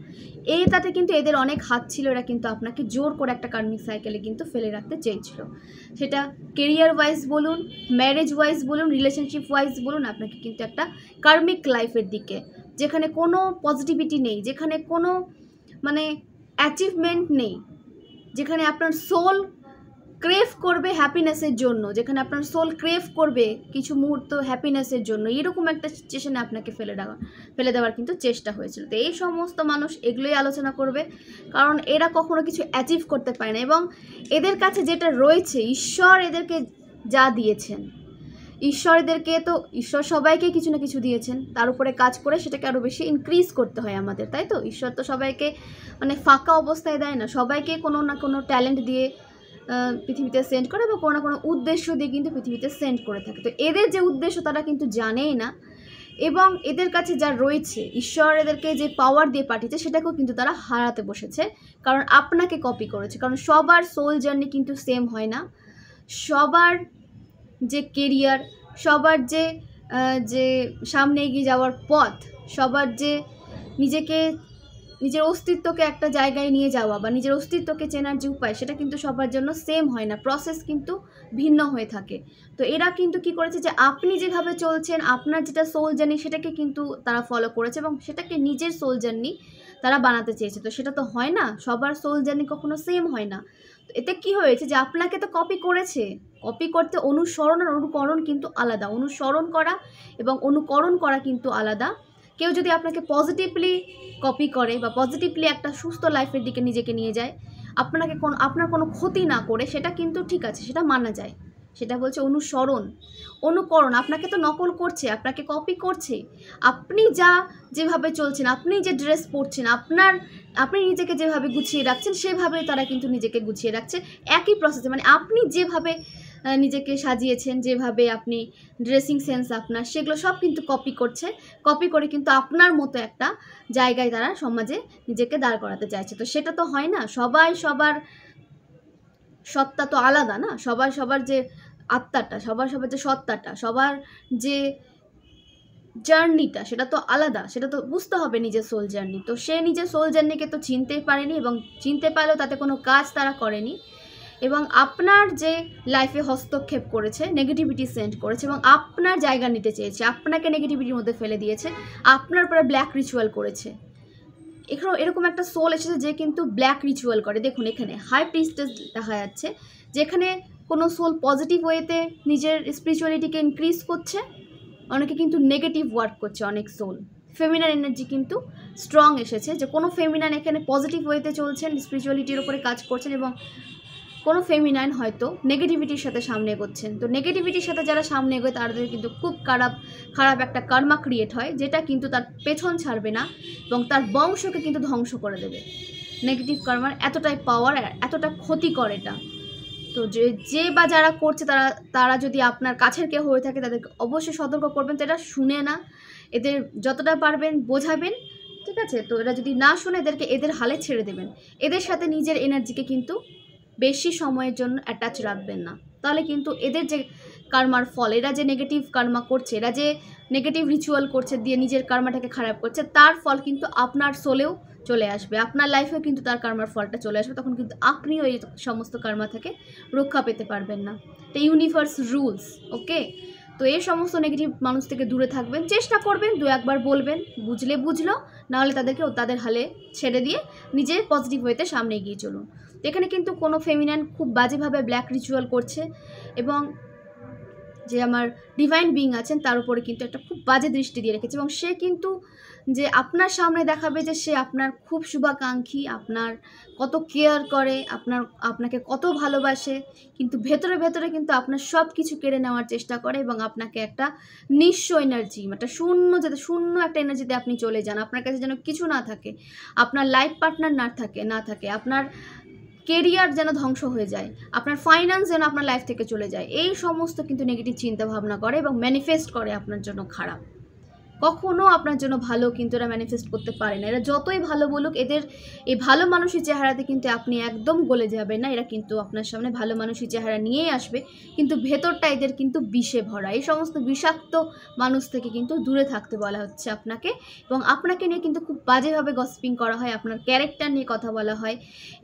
তাতে কিন্তু এদের অনেক হাত ছিল। এরা কিন্তু আপনাকে জোর করে একটা কার্মিক সাইকেলে কিন্তু ফেলে রাখতে চেয়েছিল, সেটা কেরিয়ার ওয়াইজ বলুন, ম্যারেজ ওয়াইজ বলুন, রিলেশনশিপ ওয়াইজ বলুন, আপনাকে কিন্তু একটা কার্মিক লাইফের দিকে, যেখানে কোনো পজিটিভিটি নেই, যেখানে কোনো মানে অ্যাচিভমেন্ট নেই, যেখানে আপনার সোল ক্রেভ করবে হ্যাপিনেসের জন্য, যেখানে আপনার সোল ক্রেভ করবে কিছু মুহূর্ত হ্যাপিনেসের জন্য, এরকম একটা সিচুয়েশনে আপনাকে ফেলে দেওয়ার কিন্তু চেষ্টা হয়েছিল। তো এই সমস্ত মানুষ এগুলোই আলোচনা করবে, কারণ এরা কখনো কিছু অ্যাচিভ করতে পারে না এবং এদের কাছে যেটা রয়েছে, ঈশ্বর এদেরকে যা দিয়েছেন, ঈশ্বর সবাইকে কিছু না কিছু দিয়েছেন, তার উপরে কাজ করে সেটাকে আরও বেশি ইনক্রিজ করতে হয় আমাদের, তাই তো? ঈশ্বর তো সবাইকে মানে ফাঁকা অবস্থায় দেয় না, সবাইকে কোনো না কোনো ট্যালেন্ট দিয়ে পৃথিবীতে সেন্ড করে বা কোনো না কোনো উদ্দেশ্য দিয়ে কিন্তু পৃথিবীতে সেন্ড করে থাকে। তো এদের যে উদ্দেশ্য তারা কিন্তু জানেই না, এবং এদের কাছে যা রয়েছে, ঈশ্বর এদেরকে যে পাওয়ার দিয়ে পাঠিয়েছে সেটাকেও কিন্তু তারা হারাতে বসেছে, কারণ আপনাকে কপি করেছে। কারণ সবার সোল জার্নি কিন্তু সেম হয় না, সবার যে কেরিয়ার, সবার যে যে সামনে এগিয়ে যাওয়ার পথ, সবার যে নিজের অস্তিত্বকে একটা জায়গায় নিয়ে যাওয়া বা নিজের অস্তিত্বকে চেনার যে উপায়, সেটা কিন্তু সবার জন্য সেম হয় না, প্রসেস কিন্তু ভিন্ন হয়ে থাকে। তো এরা কিন্তু কি করেছে যে আপনি যেভাবে চলছেন, আপনার যেটা সোল জার্নি সেটাকে কিন্তু তারা ফলো করেছে এবং সেটাকে নিজের সোল জার্নি তারা বানাতে চেয়েছে। তো সেটা তো হয় না, সবার সোল জার্নি কখনো সেম হয় না। তো এতে কি হয়েছে যে আপনাকে তো কপি করেছে, কপি করতে অনুসরণ আর অনুকরণ কিন্তু আলাদা। অনুসরণ করা এবং অনুকরণ করা কিন্তু আলাদা। কেউ যদি আপনাকে পজিটিভলি কপি করে বা পজিটিভলি একটা সুস্থ লাইফের দিকে নিজেকে নিয়ে যায়, আপনার কোনো ক্ষতি না করে, সেটা কিন্তু ঠিক আছে, সেটা মানা যায়। সেটা বলছে অনুসরণ। অনুকরণ, আপনাকে তো নকল করছে, আপনাকে কপি করছে। আপনি যেভাবে চলছেন, আপনি যে ড্রেস পরছেন, আপনি নিজেকে যেভাবে গুছিয়ে রাখছেন, সেভাবে তারা কিন্তু নিজেকে গুছিয়ে রাখছে একই প্রসেসে। মানে আপনি যেভাবে নিজেকে সাজিয়েছেন, যেভাবে আপনি ড্রেসিং সেন্স আপনার, সেগুলো সব কিন্তু কপি করছে। কপি করে কিন্তু আপনার মতো একটা জায়গায় তারা সমাজে নিজেকে দাঁড় করাতে চাইছে। তো সেটা তো হয় না, সবার সত্তা তো আলাদা না, সবার যে আত্মাটা, সবার যে সত্তাটা, সবার যে জার্নিটা, সেটা তো আলাদা, সেটা তো বুঝতে হবে নিজের সোল জার্নি। তো সে নিজের সোল জার্নিকে তো চিনতেই পারেনি, এবং চিনতে পারলেও তাতে কোনো কাজ তারা করেনি, এবং আপনার যে লাইফে হস্তক্ষেপ করেছে, নেগেটিভিটি সেন্ড করেছে এবং আপনার জায়গা নিতে চেয়েছে, আপনাকে নেগেটিভিটির মধ্যে ফেলে দিয়েছে, আপনার উপরে ব্ল্যাক রিচুয়াল করেছে। এরকম একটা সোল এসেছে যে কিন্তু ব্ল্যাক রিচুয়াল করে। দেখুন এখানে হাই প্রিস্টেস দেখা যাচ্ছে, যেখানে কোনো সোল পজিটিভ ওয়েতে নিজের স্পিরিচুয়ালিটিকে ইনক্রিজ করছে, অনেকে কিন্তু নেগেটিভ ওয়ার্ক করছে। অনেক সোল ফেমিনান এনার্জি কিন্তু স্ট্রং এসেছে, যে কোনো ফেমিনান এখানে পজিটিভ ওয়েতে চলছেন, স্পিরিচুয়ালিটির উপরে কাজ করছেন, এবং কোনো ফেমিনাইন হয়তো নেগেটিভিটির সাথে সামনে এগোচ্ছেন। তো নেগেটিভিটির সাথে যারা সামনে এগোয় তাদের কিন্তু খুব খারাপ একটা কর্মা ক্রিয়েট হয়, যেটা কিন্তু তার পেছন ছাড়বে না এবং তার বংশকে কিন্তু ধ্বংস করে দেবে। নেগেটিভ কর্মার এতটাই পাওয়ার, এতটা ক্ষতিকর এটা। তো যে বা যারা করছে তারা যদি আপনার কাছের কেউ হয়ে থাকে, তাদেরকে অবশ্যই সতর্ক করবেন। তো এটা শুনে না, এদের যতটা পারবেন বোঝাবেন, ঠিক আছে? তো এরা যদি না শুনে, এদের হালে ছেড়ে দেবেন। এদের সাথে নিজের এনার্জিকে কিন্তু বেশি সময়ের জন্য অ্যাটাচ রাখবেন না, তাহলে কিন্তু এদের যে কার্মার ফল, এরা যে নেগেটিভ কার্মা করছে, এরা যে নেগেটিভ রিচুয়াল করছে দিয়ে নিজের কার্মাটাকে খারাপ করছে, তার ফল কিন্তু আপনার সোলেও চলে আসবে, আপনার লাইফেও কিন্তু তার কার্মার ফলটা চলে আসবে। তখন কিন্তু আপনিও এই সমস্ত কার্মা থেকে রক্ষা পেতে পারবেন না। তো ইউনিভার্স রুলস, ওকে? তো এই সমস্ত নেগেটিভ মানুষ থেকে দূরে থাকবেন, চেষ্টা করবেন, দু একবার বলবেন, বুঝলো, নাহলে তাদের হালে ছেড়ে দিয়ে নিজের পজিটিভ ওয়েতে সামনে এগিয়ে চলুন। তো এখানে কিন্তু কোনো ফেমিনান খুব বাজেভাবে ব্ল্যাক রিচুয়াল করছে, এবং যে আমার ডিভাইন বিং আছেন তার উপরে কিন্তু একটা খুব বাজে দৃষ্টি দিয়ে রেখেছে, এবং সে কিন্তু যে আপনার সামনে দেখাবে যে সে আপনার খুব শুভাকাঙ্ক্ষী, আপনার কত কেয়ার করে, আপনাকে কত ভালোবাসে, কিন্তু ভেতরে কিন্তু আপনার সব কিছু কেড়ে নেওয়ার চেষ্টা করে, এবং আপনাকে একটা নিঃস্ব এনার্জি, একটা শূন্য একটা এনার্জিতে আপনি চলে যান, আপনার কাছে যেন কিছু না থাকে, আপনার লাইফ পার্টনার না থাকে, আপনার কেরিয়ার যেন ধ্বংস হয়ে যায়, আপনার ফাইন্যান্স যেন আপনার লাইফ থেকে চলে যায়। এই সমস্ত কিন্তু নেগেটিভ চিন্তা ভাবনা করে এবং ম্যানিফেস্ট করে আপনার জন্য খারাপ। কখনো আপনার জন্য ভালো কিন্তু এরা ম্যানিফেস্ট করতে পারে না। এরা যতই ভালো বলুক, এদের এই ভালো মানুষের চেহারাতে কিন্তু আপনি একদম গলে যাবেন না। এরা কিন্তু আপনার সামনে ভালো মানুষের চেহারা নিয়েই আসবে, কিন্তু ভেতরটা এদের কিন্তু বিষে ভরা। এই সমস্ত বিষাক্ত মানুষ থেকে কিন্তু দূরে থাকতে বলা হচ্ছে আপনাকে, এবং আপনাকে নিয়ে কিন্তু খুব বাজেভাবে গসিপিং করা হয়, আপনার ক্যারেক্টার নিয়ে কথা বলা হয়,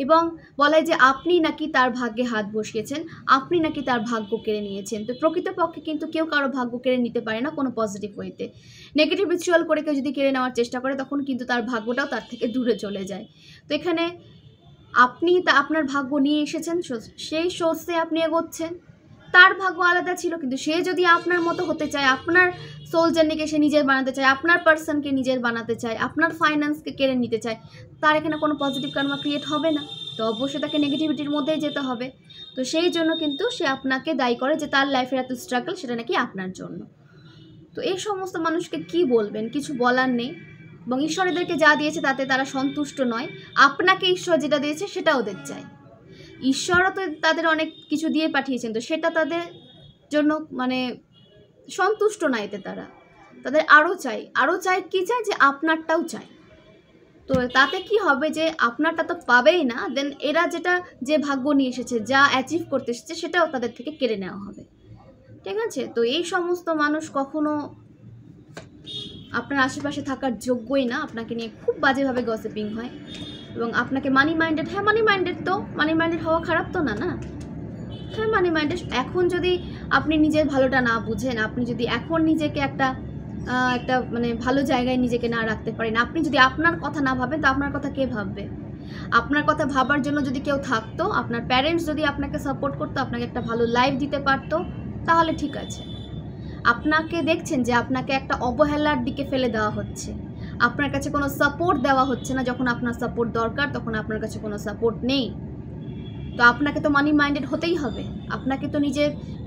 এবং বলা হয় যে আপনি নাকি তার ভাগ্যে হাত বসিয়েছেন, আপনি নাকি তার ভাগ্য কেড়ে নিয়েছেন। তো প্রকৃতপক্ষে কিন্তু কেউ কারো ভাগ্য কেড়ে নিতে পারে না কোনো পজিটিভ ওয়েতে। নেগেটিভ রিচুয়াল করে কেউ যদি কেড়ে নেওয়ার চেষ্টা করে, তখন কিন্তু তার ভাগ্যটাও তার থেকে দূরে চলে যায়। তো এখানে আপনি আপনার ভাগ্য নিয়ে এসেছেন, সেই সোর্সে আপনি এগোচ্ছেন। তার ভাগ্য আলাদা ছিল, কিন্তু সে যদি আপনার মতো হতে চায়, আপনার সোল জার্নিকে সে নিজের বানাতে চায়, আপনার পার্সনকে নিজের বানাতে চায়, আপনার ফাইন্যান্সকে কেড়ে নিতে চায়, তার এখানে কোনো পজিটিভ কার্মা ক্রিয়েট হবে না। তো অবশ্যই তাকে নেগেটিভিটির মধ্যেই যেতে হবে। তো সেই জন্য কিন্তু সে আপনাকে দায়ী করে যে তার লাইফের এত স্ট্রাগল, সেটা নাকি আপনার জন্য। তো এই সমস্ত মানুষকে কি বলবেন? কিছু বলার নেই। এবং ঈশ্বর এদেরকে যা দিয়েছে তাতে তারা সন্তুষ্ট নয়, আপনাকে ঈশ্বর যেটা দিয়েছে সেটা ওদের চাই। ঈশ্বরও তো তাদের অনেক কিছু দিয়ে পাঠিয়েছেন, তো সেটা তাদের জন্য মানে সন্তুষ্ট না এতে তারা। তাদের আরও চাই, কি চাই, যে আপনারটাও চাই। তো তাতে কি হবে যে আপনারটা তো পাবেই না, দেন এরা যে ভাগ্য নিয়ে এসেছে, যা অ্যাচিভ করতে এসেছে, সেটাও তাদের থেকে কেড়ে নেওয়া হবে। ঠিক আছে? তো এই সমস্ত মানুষ কখনো আপনার আশেপাশে থাকার যোগ্যই না। আপনাকে নিয়ে খুব বাজেভাবে গসিপিং হয় এবং আপনাকে মানি মাইন্ডেড, হ্যাঁ মানি মাইন্ডেড হওয়া খারাপ তো না, হ্যাঁ মানি মাইন্ডেড। এখন যদি আপনি নিজের ভালোটা না বুঝেন, আপনি যদি এখন নিজেকে একটা মানে ভালো জায়গায় নিজেকে না রাখতে পারেন, আপনি যদি আপনার কথা না ভাবেন, তো আপনার কথা কে ভাববে? আপনার কথা ভাবার জন্য যদি কেউ থাকতো, আপনার প্যারেন্টস যদি আপনাকে সাপোর্ট করতো, আপনাকে একটা ভালো লাইফ দিতে পারতো, তাহলে ঠিক আছে। আপনাকে দেখছেন যে আপনাকে একটা অবহেলার দিকে ফেলে দেওয়া হচ্ছে, আপনার কাছে কোনো সাপোর্ট দেওয়া হচ্ছে না। যখন আপনার সাপোর্ট দরকার, তখন আপনার কাছে কোনো সাপোর্ট নেই। তো আপনাকে তো মানি মাইন্ডেড হতেই হবে, আপনাকে তো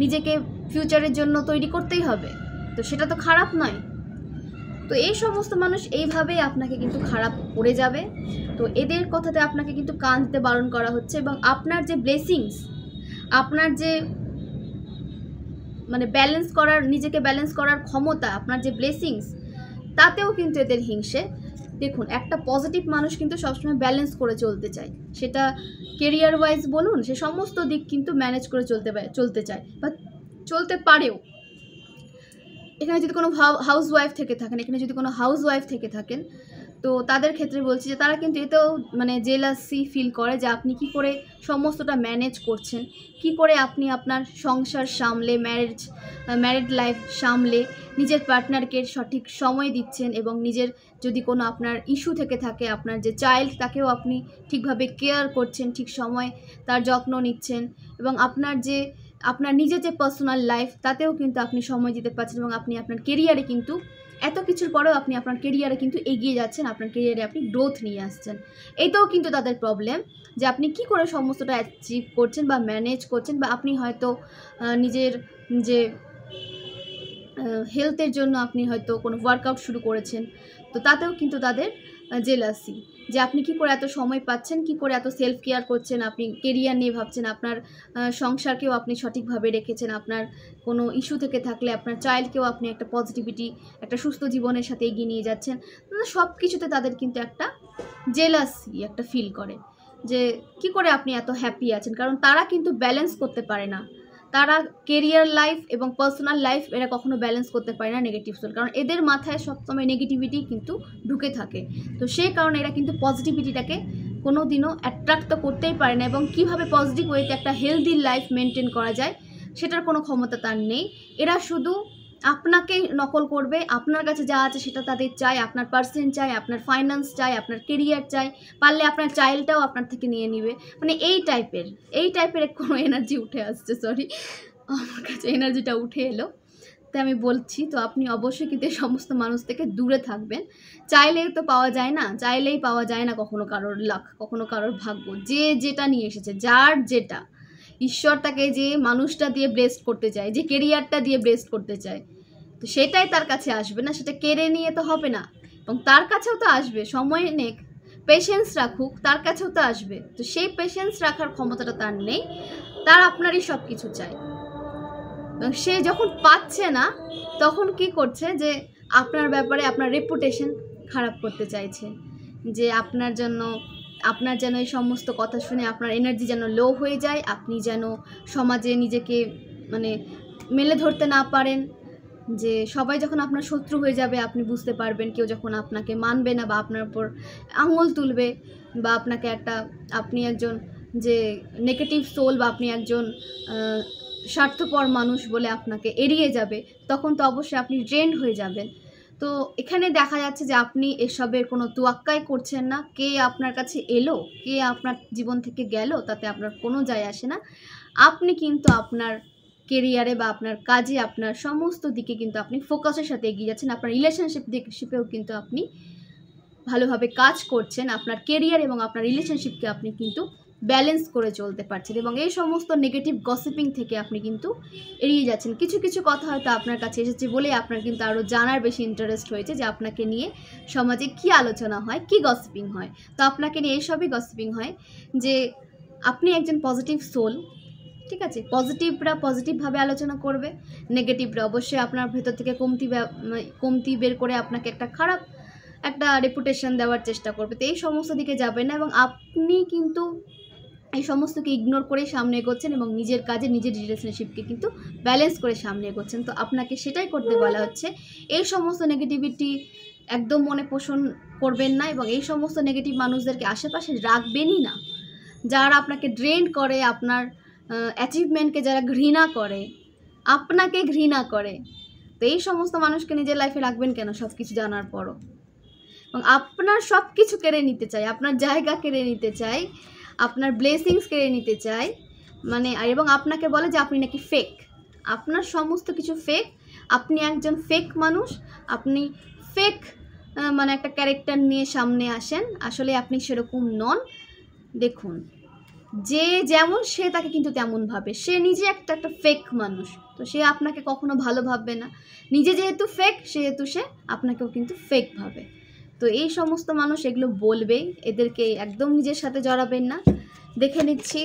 নিজেকে ফিউচারের জন্য তৈরি করতেই হবে। তো সেটা তো খারাপ নয়। তো এই সমস্ত মানুষ এইভাবেই আপনাকে কিন্তু খারাপ করে যাবে। তো এদের কথাতে আপনাকে কিন্তু কান দিতে বারণ করা হচ্ছে, এবং আপনার যে ব্লেসিংস, আপনার যে মানে নিজেকে ব্যালেন্স করার ক্ষমতা, আপনার যে ব্লেসিংস, তাতেও কিন্তু এদের হিংসে। দেখুন, একটা পজিটিভ মানুষ কিন্তু সবসময় ব্যালেন্স করে চলতে চায়, সেটা কেরিয়ার ওয়াইজ বলুন, সে সমস্ত দিক কিন্তু ম্যানেজ করে চলতে চায় বা চলতে পারেও। এখানে যদি কোনো হাউস ওয়াইফ থেকে থাকেন, তো তাদের ক্ষেত্রে বলছি যে তারা কিন্তু এতেও মানে জেলাসি ফিল করে যে আপনি কি করে সমস্তটা ম্যানেজ করছেন, কি করে আপনি আপনার সংসার সামলে, ম্যারিড লাইফ সামলে নিজের পার্টনারকে সঠিক সময় দিচ্ছেন, এবং নিজের যদি কোনো আপনার ইস্যু থেকে থাকে, আপনার যে চাইল্ড, তাকেও আপনি ঠিকভাবে কেয়ার করছেন, ঠিক সময় তার যত্ন নিচ্ছেন, এবং আপনার নিজের যে পার্সোনাল লাইফ, তাতেও কিন্তু আপনি সময় দিতে পারছেন, এবং আপনি আপনার কেরিয়ারে কিন্তু এত কিছুর পরেও আপনি আপনার কেরিয়ারে কিন্তু এগিয়ে যাচ্ছেন, আপনার কেরিয়ারে আপনি গ্রোথ নিয়ে আসছেন। এইটাও কিন্তু তাদের প্রবলেম, যে আপনি কি করে সমস্তটা অ্যাচিভ করছেন বা ম্যানেজ করছেন, বা আপনি হয়তো নিজের যে হেলথের জন্য আপনি হয়তো কোনো ওয়ার্কআউট শুরু করেছেন, তো তাতেও কিন্তু তাদের জেলাসি, যে আপনি কি করে এত সময় পাচ্ছেন, কি করে এত সেলফ কেয়ার করছেন, আপনি কেরিয়ার নিয়ে ভাবছেন, আপনার সংসারকেও আপনি সঠিকভাবে রেখেছেন, আপনার কোনো ইস্যু থেকে থাকলে আপনার চাইল্ডকেও আপনি একটা পজিটিভিটি, একটা সুস্থ জীবনের সাথে এগিয়ে নিয়ে যাচ্ছেন। সব কিছুতে তাদের কিন্তু একটা জেলাসি একটা ফিল করে, যে কি করে আপনি এত হ্যাপি আছেন, কারণ তারা কিন্তু ব্যালেন্স করতে পারে না। তারা কেরিয়ার লাইফ এবং পার্সোনাল লাইফ এরা কখনো ব্যালেন্স করতে পারে না, নেগেটিভ সোল, কারণ এদের মাথায় সবসময় নেগেটিভিটি কিন্তু ঢুকে থাকে। তো সেই কারণে এরা কিন্তু পজিটিভিটিটাকে কোনো দিনও অ্যাট্রাক্ট তো করতেই পারে না, এবং কীভাবে পজিটিভ ওয়েতে একটা হেলদি লাইফ মেনটেন করা যায় সেটার কোনো ক্ষমতা তার নেই। এরা শুধু আপনাকে নকল করবে, আপনার কাছে যা আছে সেটা তাদের চাই, আপনার পার্সেন্ট চাই, আপনার ফাইন্যান্স চাই, আপনার কেরিয়ার চাই, পারলে আপনার চাইল্ডটাও আপনার থেকে নিয়ে নেবে। মানে এই টাইপের কোনো এনার্জি উঠে আসছে, সরি আমার কাছে এনার্জিটা উঠে এলো, তাই আমি বলছি। তো আপনি অবশ্যই কিন্তু এই সমস্ত মানুষ থেকে দূরে থাকবেন। চাইলেই পাওয়া যায় না কখনো কারোর লাক, কখনো কারোর ভাগ্য, যেটা নিয়ে এসেছে, যার যেটা ঈশ্বর তাকে যে মানুষটা দিয়ে ব্লেসড করতে চায়, যে কেরিয়ারটা দিয়ে ব্লেসড করতে চায়, তো সেটাই তার কাছে আসবে না, সেটা কেড়ে নিয়ে তো হবে না, এবং তার কাছেও তো আসবে, সময় নেক, পেশেন্স রাখুক, তার কাছেও তো আসবে। তো সেই পেশেন্স রাখার ক্ষমতাটা তার নেই, তার আপনারই সব কিছু চাই। সে যখন পাচ্ছে না, তখন কি করছে, যে আপনার ব্যাপারে আপনার রেপুটেশন খারাপ করতে চাইছে, যে আপনার যেন এই সমস্ত কথা শুনে আপনার এনার্জি যেন লো হয়ে যায়, আপনি যেন সমাজে নিজেকে মানে মেলে ধরতে না পারেন, যে সবাই যখন আপনার শত্রু হয়ে যাবে, আপনি বুঝতে পারবেন, কেউ যখন আপনাকে মানবে না বা আপনার উপর আঙুল তুলবে, বা আপনি একজন যে নেগেটিভ সোল, বা আপনি একজন স্বার্থপর মানুষ বলে আপনাকে এড়িয়ে যাবে, তখন তো অবশ্যই আপনি ড্রেন্ড হয়ে যাবেন। তো এখানে দেখা যাচ্ছে যে আপনি এসবের কোনো তোয়াক্কাই করছেন না। কে আপনার কাছে এলো, কে আপনার জীবন থেকে গেল, তাতে আপনার কোনো যায় আসে না। আপনি কিন্তু আপনার কেরিয়ারে বা আপনার কাজে, আপনার সমস্ত দিকে কিন্তু আপনি ফোকাসের সাথে এগিয়ে যাচ্ছেন। আপনার রিলেশনশিপেও কিন্তু আপনি ভালোভাবে কাজ করছেন। আপনার কেরিয়ার এবং আপনার রিলেশনশিপকে আপনি কিন্তু ব্যালেন্স করে চলতে পারছেন, এবং এই সমস্ত নেগেটিভ গসিপিং থেকে আপনি কিন্তু এড়িয়ে যাচ্ছেন। কিছু কিছু কথা হয়তো আপনার কাছে এসেছে বলে আপনার কিন্তু আরও জানার বেশি ইন্টারেস্ট হয়েছে, যে আপনাকে নিয়ে সমাজে কী আলোচনা হয়, কী গসিপিং হয়। তো আপনাকে নিয়ে এইসবই গসিপিং হয়, যে আপনি একজন পজিটিভ সোল, ঠিক আছে, পজিটিভরা পজিটিভভাবে আলোচনা করবে, নেগেটিভরা অবশ্যই আপনার ভেতর থেকে কমতি বের করে আপনাকে একটা খারাপ একটা রেপুটেশন দেওয়ার চেষ্টা করবে। তো এই সমস্ত দিকে যাবেন না এবং আপনি কিন্তু এই সমস্তকে ইগনোর করে সামনে এগোচ্ছেন এবং নিজের কাজে নিজের রিলেশনশিপকে কিন্তু ব্যালেন্স করে সামনে এগোচ্ছেন। তো আপনাকে সেটাই করতে বলা হচ্ছে। এই সমস্ত নেগেটিভিটি একদম মনে পোষণ করবেন না এবং এই সমস্ত নেগেটিভ মানুষদেরকে আশেপাশে রাখবেনই না। যারা আপনাকে ড্রেন করে, আপনার অ্যাচিভমেন্টকে যারা ঘৃণা করে, আপনাকে ঘৃণা করে, তো এই সমস্ত মানুষকে নিজের লাইফে রাখবেন কেন সব কিছু জানার পরও? এবং আপনার সব কিছু কেড়ে নিতে চাই, আপনার জায়গা কেড়ে নিতে চাই, আপনার ব্লেসিংস কেড়ে নিতে চাই, মানে এবং আপনাকে বলে যে আপনি নাকি ফেক, আপনার সমস্ত কিছু ফেক, আপনি একজন ফেক মানুষ, আপনি ফেক মানে একটা ক্যারেক্টার নিয়ে সামনে আসেন, আসলে আপনি সেরকম নন। দেখুন, যে যেমন সে তাকে কিন্তু তেমন ভাবে, সে নিজে একটা ফেক মানুষ, তো সে আপনাকে কখনো ভালো ভাববে না। নিজে যেহেতু ফেক সেহেতু সে আপনাকেও কিন্তু ফেক ভাবে। তো এই সমস্ত মানুষ এগুলো বলবেই, এদেরকে একদম নিজের সাথে জড়াবেন না। দেখে নিচ্ছি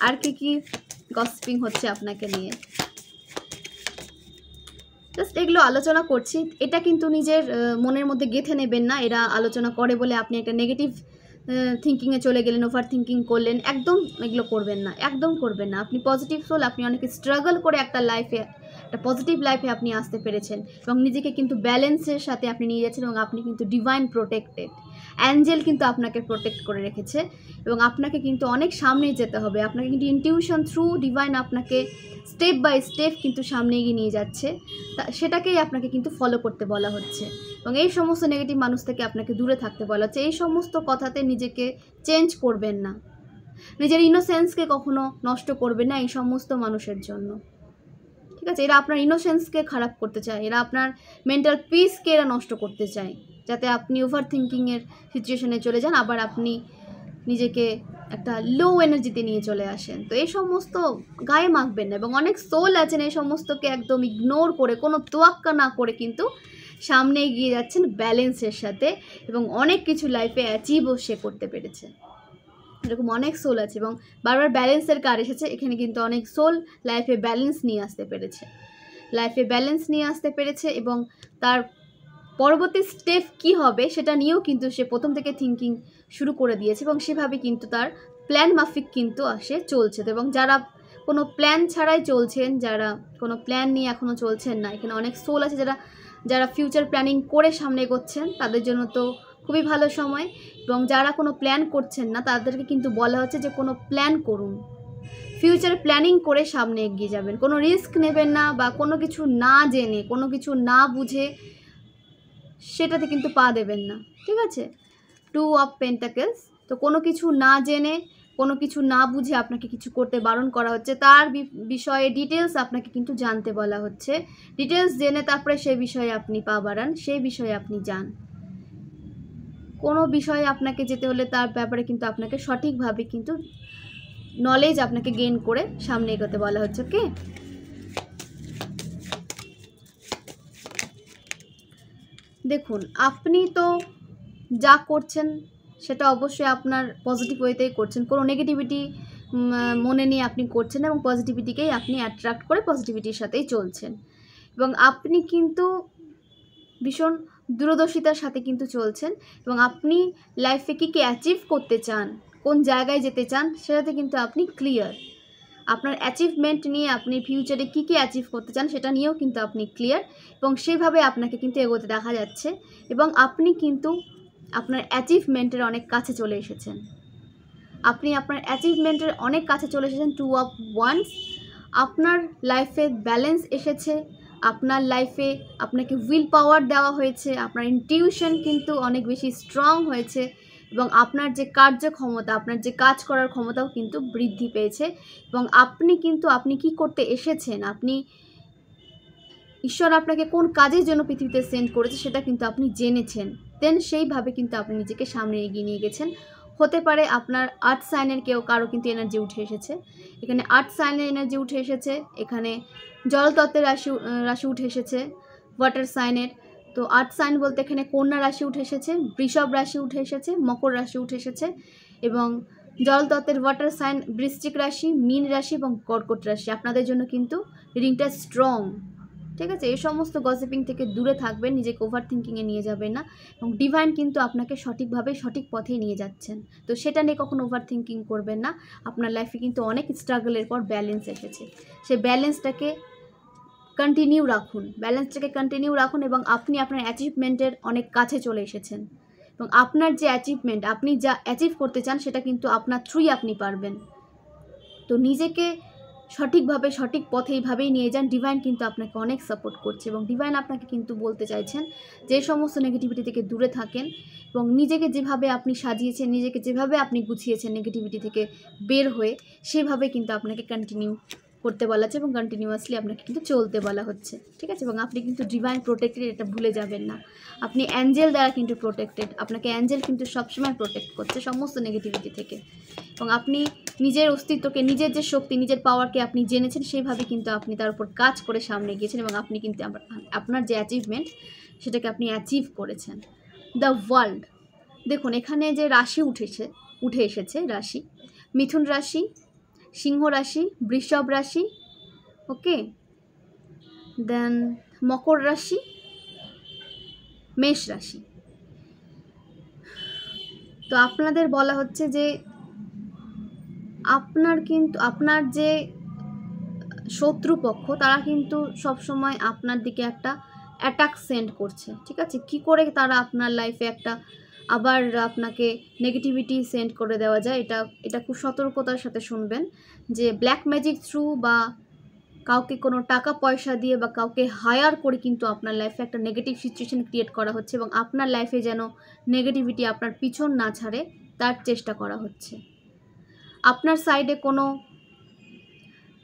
আর কি গসিপিং হচ্ছে আপনাকে নিয়ে, জাস্ট এগুলো আলোচনা করছি। এটা কিন্তু নিজের মনের মধ্যে গেঁথে নেবেন না, এরা আলোচনা করে বলে আপনি একটা নেগেটিভ থিঙ্কিংয়ে চলে গেলেন, ওভার থিঙ্কিং করলেন, একদম এগুলো করবেন না, একদম করবেন না। আপনি পজিটিভ সোল, আপনি অনেক স্ট্রাগল করে একটা পজিটিভ লাইফে আপনি আসতে পেরেছেন এবং নিজেকে কিন্তু ব্যালেন্সের সাথে আপনি নিয়ে যাচ্ছেন এবং আপনি কিন্তু ডিভাইন প্রোটেক্টেড, অ্যাঞ্জেল কিন্তু আপনাকে প্রোটেক্ট করে রেখেছে এবং আপনাকে কিন্তু অনেক সামনে যেতে হবে। আপনাকে কিন্তু ইনটিউশন থ্রু ডিভাইন আপনাকে স্টেপ বাই স্টেপ কিন্তু সামনে এগিয়ে নিয়ে যাচ্ছে, সেটাকেই আপনাকে কিন্তু ফলো করতে বলা হচ্ছে এবং এই সমস্ত নেগেটিভ মানুষ থেকে আপনাকে দূরে থাকতে বলা হচ্ছে। এই সমস্ত কথাতে নিজেকে চেঞ্জ করবেন না, নিজের ইনোসেন্সকে কখনো নষ্ট করবেন না এই সমস্ত মানুষের জন্য। ঠিক আছে, এরা আপনার ইনোসেন্সকে খারাপ করতে চায়, এরা আপনার মেন্টাল পিসকে এরা নষ্ট করতে চায়, যাতে আপনি ওভার থিঙ্কিংয়ের সিচুয়েশনে চলে যান, আবার আপনি নিজেকে একটা লো এনার্জিতে নিয়ে চলে আসেন। তো এই সমস্ত গায়ে মাখবেন না এবং অনেক সোল আছেন এই সমস্তকে একদম ইগনোর করে, কোনো তোয়াক্কা না করে কিন্তু সামনে এগিয়ে যাচ্ছেন ব্যালেন্সের সাথে এবং অনেক কিছু লাইফে অ্যাচিভও সে করতে পেরেছে। এরকম অনেক সোল আছে এবং বারবার ব্যালেন্সের কার এসেছে, এখানে কিন্তু অনেক সোল লাইফে ব্যালেন্স নিয়ে আসতে পেরেছে এবং তার পরবর্তী স্টেপ কি হবে সেটা নিয়েও কিন্তু সে প্রথম থেকে থিঙ্কিং শুরু করে দিয়েছে এবং সেভাবে কিন্তু তার প্ল্যান মাফিক কিন্তু সে চলছে। তো এবং যারা কোনো প্ল্যান ছাড়াই চলছেন, যারা কোনো প্ল্যান নিয়ে এখনও চলছেন না, এখানে অনেক সোল আছে যারা ফিউচার প্ল্যানিং করে সামনে এগোচ্ছেন, তাদের জন্য তো খুবই ভালো সময়। এবং যারা কোনো প্ল্যান করছেন না তাদেরকে কিন্তু বলা হচ্ছে যে কোনো প্ল্যান করুন, ফিউচার প্ল্যানিং করে সামনে এগিয়ে যাবেন, কোনো রিস্ক নেবেন না বা কোনো কিছু না জেনে, কোনো কিছু না বুঝে সেটাতে কিন্তু পা দেবেন না। ঠিক আছে, 2 অফ পেন্টাকেলস। তো কোনো কিছু না জেনে, কোনো কিছু না বুঝে আপনাকে কিছু করতে বারণ করা হচ্ছে, তার বিষয়ে ডিটেলস আপনাকে কিন্তু জানতে বলা হচ্ছে। ডিটেলস জেনে তারপরে সেই বিষয়ে আপনি পা বাড়ান, সেই বিষয়ে আপনি যান। কোনো বিষয়ে আপনাকে যেতে হলে তার ব্যাপারে কিন্তু আপনাকে সঠিকভাবে কিন্তু নলেজ আপনাকে গেইন করে সামনে এগোতে বলা হচ্ছে। ওকে, দেখুন আপনি তো যা করছেন সেটা অবশ্যই আপনার পজিটিভ ওয়েতেই করছেন, কোনো নেগেটিভিটি মনে নিয়ে আপনি করছেন এবং পজিটিভিটিকেই আপনি অ্যাট্রাক্ট করে পজিটিভিটির সাথেই চলছেন এবং আপনি কিন্তু ভীষণ দূরদর্শিতার সাথে কিন্তু চলছেন এবং আপনি লাইফে কী অ্যাচিভ করতে চান, কোন জায়গায় যেতে চান সেটাতে কিন্তু আপনি ক্লিয়ার। আপনার অ্যাচিভমেন্ট নিয়ে, আপনি ফিউচারে কী অ্যাচিভ করতে চান সেটা নিয়েও কিন্তু আপনি ক্লিয়ার এবং সেভাবে আপনাকে কিন্তু এগোতে দেখা যাচ্ছে এবং আপনি কিন্তু আপনার অ্যাচিভমেন্টের অনেক কাছে চলে এসেছেন। আপনি আপনার অ্যাচিভমেন্টের অনেক কাছে চলে এসেছেন। 2 অফ ওয়ান্স, আপনার লাইফে ব্যালেন্স এসেছে, আপনার লাইফে আপনাকে উইল পাওয়ার দেওয়া হয়েছে, আপনার ইনটিউশন কিন্তু অনেক বেশি স্ট্রং হয়েছে এবং আপনার যে কার্যক্ষমতা, আপনার যে কাজ করার ক্ষমতাও কিন্তু বৃদ্ধি পেয়েছে এবং আপনি কি করতে এসেছেন, ঈশ্বর আপনাকে কোন কাজের জন্য পৃথিবীতে সেন্ড করেছে সেটা কিন্তু আপনি জেনেছেন, দেন সেইভাবে কিন্তু আপনি নিজেকে সামনে এগিয়ে নিয়ে গেছেন। হতে পারে আপনার আর্থ সাইনের কারো কিন্তু এনার্জি উঠে এসেছে, এখানে আর্থ সাইনের এনার্জি উঠে এসেছে, এখানে জলতত্ত্বের রাশি উঠে এসেছে, ওয়াটার সাইনের। তো আর্থ সাইন বলতে এখানে কন্যা রাশি উঠে এসেছে, বৃষভ রাশি উঠে এসেছে, মকর রাশি উঠে এসেছে এবং জল তত্ত্বের ওয়াটার সাইন বৃশ্চিক রাশি, মীন রাশি এবং কর্কট রাশি, আপনাদের জন্য কিন্তু রিডিংটা স্ট্রং। ঠিক আছে, এই সমস্ত গসিপিং থেকে দূরে থাকবেন, নিজেকে ওভার থিঙ্কিংয়ে নিয়ে যাবেন না, এবং ডিভাইন কিন্তু আপনাকে সঠিকভাবে সঠিক পথেই নিয়ে যাচ্ছেন। তো সেটা নিয়ে কখনো ওভার থিঙ্কিং করবেন না। আপনার লাইফে কিন্তু অনেক স্ট্রাগলের পর ব্যালেন্স এসেছে, সেই ব্যালেন্সটাকে কন্টিনিউ রাখুন এবং আপনি আপনার অ্যাচিভমেন্টের অনেক কাছে চলে এসেছেন, এবং আপনার যে অ্যাচিভমেন্ট, আপনি যা অ্যাচিভ করতে চান সেটা কিন্তু আপনার থ্রুই আপনি পারবেন। তো নিজেকে সঠিকভাবে সঠিক পথে এইভাবেই নিয়ে যান। ডিভাইন কিন্তু আপনাকে অনেক সাপোর্ট করছে, এবং ডিভাইন আপনাকে কিন্তু বলতে চাইছেন যে সমস্ত নেগেটিভিটি থেকে দূরে থাকেন, এবং নিজেকে যেভাবে আপনি সাজিয়েছেন, নিজেকে যেভাবে আপনি গুছিয়েছেন নেগেটিভিটি থেকে বের হয়ে, সেভাবে কিন্তু আপনাকে কন্টিনিউ করতে বলা হচ্ছে এবং কন্টিনিউয়াসলি আপনাকে কিন্তু চলতে বলা হচ্ছে। ঠিক আছে, এবং আপনি কিন্তু ডিভাইন প্রোটেক্টেড, এটা ভুলে যাবেন না। আপনি অ্যাঞ্জেল দ্বারা কিন্তু প্রোটেক্টেড, আপনাকে অ্যাঞ্জেল কিন্তু সবসময় প্রোটেক্ট করছে সমস্ত নেগেটিভিটি থেকে, এবং আপনি নিজের অস্তিত্বকে, নিজের যে শক্তি, নিজের পাওয়ারকে আপনি জেনেছেন, সেইভাবে কিন্তু আপনি তার উপর কাজ করে সামনে গিয়েছেন, এবং আপনি কিন্তু আপনার যে অ্যাচিভমেন্ট সেটাকে আপনি অ্যাচিভ করেছেন। দ্য ওয়ার্ল্ড, দেখুন এখানে যে রাশি উঠে এসেছে রাশি, মিথুন রাশি, সিংহ রাশি, বৃষভ রাশি, ওকে, দেন মকর রাশি, মেষ রাশি। তো আপনাদের বলা হচ্ছে যে আপনার যে শত্রুপক্ষ, তারা কিন্তু সবসময় আপনার দিকে একটা অ্যাটাক সেন্ড করছে। ঠিক আছে, কি করে তারা আপনার লাইফে একটা আবার আপনাকে নেগেটিভিটি সেন্ড করে দেওয়া যায়, এটা খুব সতর্কতার সাথে শুনবেন। যে ব্ল্যাক ম্যাজিক থ্রু বা কাউকে কোনো টাকা পয়সা দিয়ে বা কাউকে হায়ার করে কিন্তু আপনার লাইফে একটা নেগেটিভ সিচুয়েশন ক্রিয়েট করা হচ্ছে, এবং আপনার লাইফে যেন নেগেটিভিটি আপনার পিছন না ছাড়ে তার চেষ্টা করা হচ্ছে। আপনার সাইডে কোনো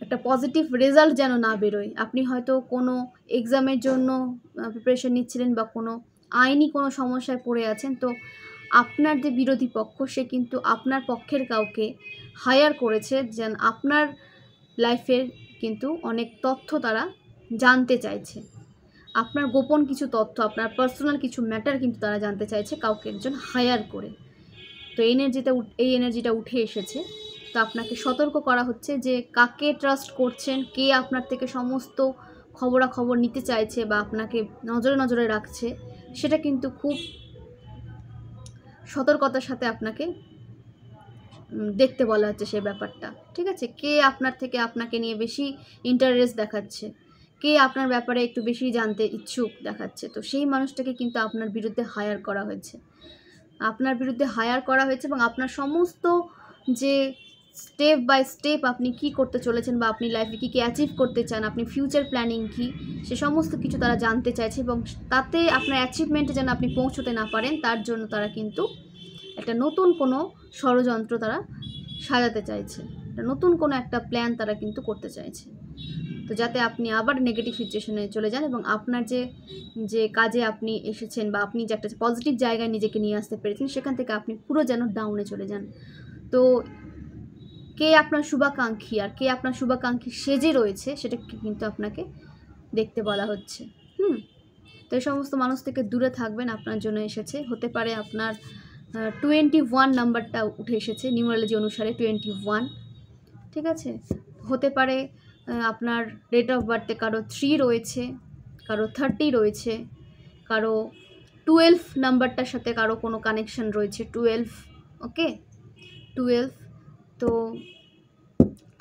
একটা পজিটিভ রেজাল্ট যেন না বেরোয়। আপনি হয়তো কোনো এক্সামের জন্য প্রিপারেশন নিচ্ছিলেন বা কোনো আইনি কোনো সমস্যায় পড়ে আছেন, তো আপনার যে বিরোধী পক্ষ, সে কিন্তু আপনার পক্ষের কাউকে হায়ার করেছে, যেন আপনার লাইফের কিন্তু অনেক তথ্য তারা জানতে চাইছে, আপনার গোপন কিছু তথ্য, আপনার পার্সোনাল কিছু ম্যাটার কিন্তু তারা জানতে চাইছে কাউকে একজন হায়ার করে। তো এই এনার্জিটা উঠে এসেছে। তো আপনাকে সতর্ক করা হচ্ছে যে কাকে ট্রাস্ট করছেন, কে আপনার থেকে সমস্ত খবরাখবর নিতে চাইছে বা আপনাকে নজরে নজরে রাখছে, সেটা কিন্তু খুব সতর্কতার সাথে আপনাকে দেখতে বলা হচ্ছে সেই ব্যাপারটা। ঠিক আছে, কে আপনার থেকে আপনাকে নিয়ে বেশি ইন্টারেস্ট দেখাচ্ছে, কে আপনার ব্যাপারে একটু বেশি জানতে ইচ্ছুক দেখাচ্ছে, তো সেই মানুষটাকে কিন্তু আপনার বিরুদ্ধে হায়ার করা হয়েছে, এবং আপনার সমস্ত যে স্টেপ বাই স্টেপ আপনি কি করতে চলেছেন বা আপনি লাইফে কী অ্যাচিভ করতে চান, আপনি ফিউচার প্ল্যানিং কী, সে সমস্ত কিছু তারা জানতে চাইছে, এবং তাতে আপনার অ্যাচিভমেন্টে যেন আপনি পৌঁছতে না পারেন তার জন্য তারা কিন্তু একটা নতুন কোনো ষড়যন্ত্র তারা সাজাতে চাইছে, নতুন কোনো একটা প্ল্যান তারা কিন্তু করতে চাইছে, তো যাতে আপনি আবার নেগেটিভ সিচুয়েশনে চলে যান, এবং আপনার যে কাজে আপনি এসেছেন বা আপনি যে একটা পজিটিভ জায়গায় নিজেকে নিয়ে আসতে পেরেছেন, সেখান থেকে আপনি পুরো যেন ডাউনে চলে যান। তো কে আপনার শুভাকাঙ্ক্ষী আর কে আপনার শুভাকাঙ্ক্ষী সেজে রয়েছে, সেটা কিন্তু আপনাকে দেখতে বলা হচ্ছে। তো এই সমস্ত মানুষ থেকে দূরে থাকবেন, আপনার জন্য এসেছে। হতে পারে আপনার 21 নাম্বারটা উঠে এসেছে নিউমারোলজি অনুসারে 21। ঠিক আছে, হতে পারে আপনার ডেট অফ বার্থে কারো 3 রয়েছে, কারো 30 রয়েছে, কারো 12 নাম্বারটার সাথে কারো কোনো কানেকশন রয়েছে, 12, ওকে, 12। তো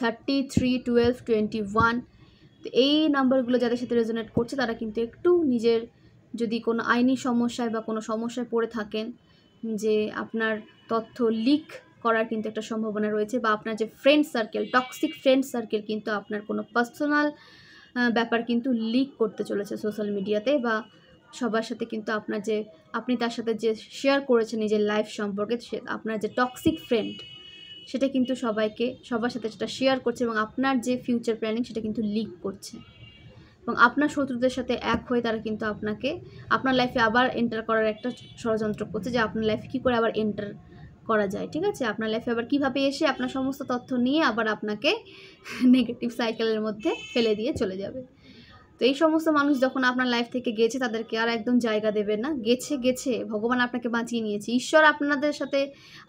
33, 12, 21, তো এই নাম্বারগুলো যাদের সাথে রেজোনেট করছে তারা কিন্তু একটু নিজের, যদি কোনো আইনি সমস্যায় বা কোনো সমস্যায় পড়ে থাকেন, যে আপনার তথ্য লিক করার কিন্তু একটা সম্ভাবনা রয়েছে, বা আপনার যে friend circle, toxic friend circle কিন্তু আপনার কোনো পার্সোনাল ব্যাপার কিন্তু লিক করতে চলেছে সোশ্যাল মিডিয়াতে, বা সবার সাথে কিন্তু আপনি তার সাথে যে শেয়ার করেছেন নিজের লাইফ সম্পর্কে, আপনার যে টক্সিক ফ্রেন্ড সেটা কিন্তু সবার সাথে সেটা শেয়ার করছে, এবং আপনার যে ফিউচার প্ল্যানিং সেটা কিন্তু লিক করছে, এবং আপনার শত্রুদের সাথে এক হয়ে তারা কিন্তু আপনার লাইফে আবার এন্টার করার একটা ষড়যন্ত্র করছে, যে আপনার লাইফে কী করে আবার এন্টার করা যায়। ঠিক আছে, আপনার লাইফে আবার কীভাবে এসে আপনার সমস্ত তথ্য নিয়ে আবার আপনাকে নেগেটিভ সাইকেলের মধ্যে ফেলে দিয়ে চলে যাবে। তো এই সমস্ত মানুষ যখন আপনার লাইফ থেকে গেছে তাদেরকে আর একদম জায়গা দেবেন না। গেছে ভগবান আপনাকে বাঁচিয়ে নিয়েছে। ঈশ্বর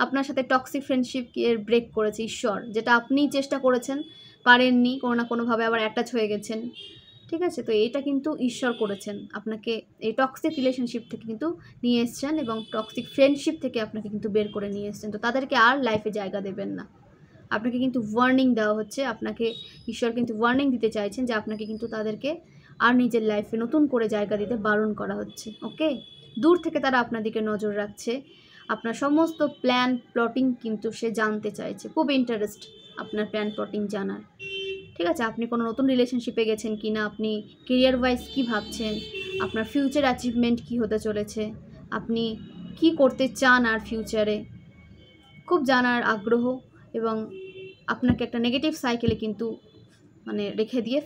আপনার সাথে টক্সিক ফ্রেন্ডশিপ ব্রেক করেছে ঈশ্বর, যেটা আপনি চেষ্টা করেছেন পারেননি, কোনো না কোনোভাবে আবার অ্যাটাচ হয়ে গেছেন। ঠিক আছে, তো এটা কিন্তু ঈশ্বর করেছেন, আপনাকে এই টক্সিক রিলেশনশিপ থেকে কিন্তু নিয়ে এসছেন এবং টক্সিক ফ্রেন্ডশিপ থেকে আপনাকে কিন্তু বের করে নিয়ে এসছেন। তো তাদেরকে আর লাইফে জায়গা দেবেন না। আপনাকে কিন্তু ওয়ার্নিং দেওয়া হচ্ছে, আপনাকে ঈশ্বর কিন্তু ওয়ার্নিং দিতে চাইছেন যে আপনাকে কিন্তু তাদেরকে আর নিজের লাইফে নতুন করে জায়গা দিতে বারণ করা হচ্ছে। ওকে, দূর থেকে তারা আপনার দিকে নজর রাখছে, আপনার সমস্ত প্ল্যান প্লটিং কিন্তু সে জানতে চাইছে, খুব ইন্টারেস্ট আপনার প্ল্যান প্লটিং জানার। ঠিক আছে, আপনি কোনো নতুন রিলেশনশিপে গেছেন কি না, আপনি কেরিয়ার ওয়াইজ কী ভাবছেন, আপনার ফিউচার অ্যাচিভমেন্ট কী হতে চলেছে, আপনি কি করতে চান আর ফিউচারে, খুব জানার আগ্রহ। এবং আপনাকে একটা নেগেটিভ সাইকেলে কিন্তু মানে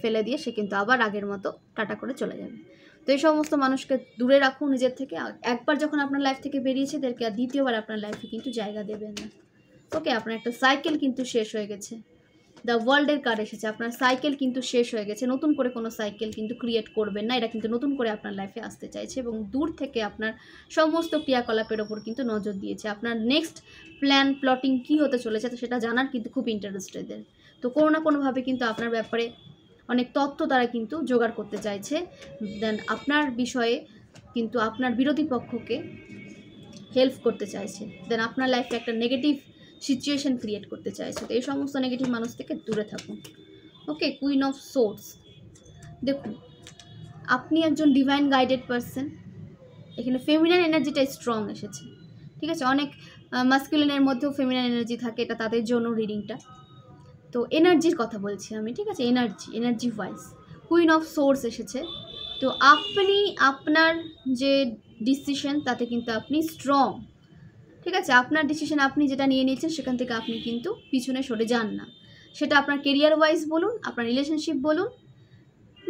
ফেলে দিয়ে সে কিন্তু আবার আগের মতো টাটা করে চলে যাবে। তো এই সমস্ত মানুষকে দূরে রাখুন নিজের থেকে। একবার যখন আপনার লাইফ থেকে বেরিয়েছে এদেরকে আর দ্বিতীয়বার আপনার লাইফে কিন্তু জায়গা দেবেন না। ওকে, আপনার একটা সাইকেল কিন্তু শেষ হয়ে গেছে, দ্য ওয়ার্ল্ডের কার্ড এসেছে, আপনার সাইকেল কিন্তু শেষ হয়ে গেছে। নতুন করে কোনো সাইকেল কিন্তু ক্রিয়েট করবেন না, এটা কিন্তু নতুন করে আপনার লাইফে আসতে চাইছে এবং দূর থেকে আপনার সমস্ত ক্রিয়াকলাপের ওপর কিন্তু নজর দিয়েছে। আপনার নেক্সট প্ল্যান প্লটিং কী হতে চলেছে তো সেটা জানার কিন্তু খুব ইন্টারেস্টেড। তো কোনো না কোনোভাবে কিন্তু আপনার ব্যাপারে অনেক তথ্য তারা কিন্তু জোগাড় করতে চাইছে, দেন আপনার বিষয়ে কিন্তু আপনার বিরোধী পক্ষকে হেল্প করতে চাইছে, দেন আপনার লাইফে একটা নেগেটিভ সিচুয়েশন ক্রিয়েট করতে চাইছে। তো এই সমস্ত নেগেটিভ মানুষ থেকে দূরে থাকুন। ওকে, কুইন অফ সোর্স, দেখুন আপনি একজন ডিভাইন গাইডেড পারসন, এখানে ফেমিনাইন এনার্জিটা স্ট্রং এসেছে। ঠিক আছে, অনেক মাস্কুলিনের মধ্যেও ফেমিনাইন এনার্জি থাকে, এটা তাদের জন্য রিডিংটা। তো এনার্জির কথা বলছি আমি, ঠিক আছে, energy wise queen of swords এসেছে। তো আপনি আপনার যে ডিসিশন তাতে কিন্তু আপনি স্ট্রং। ঠিক আছে, আপনার ডিসিশন আপনি যেটা নিয়ে নিয়েছেন সেখান থেকে আপনি কিন্তু পিছনে সরে যান না। সেটা আপনার কেরিয়ার ওয়াইজ বলুন, আপনার রিলেশনশিপ বলুন,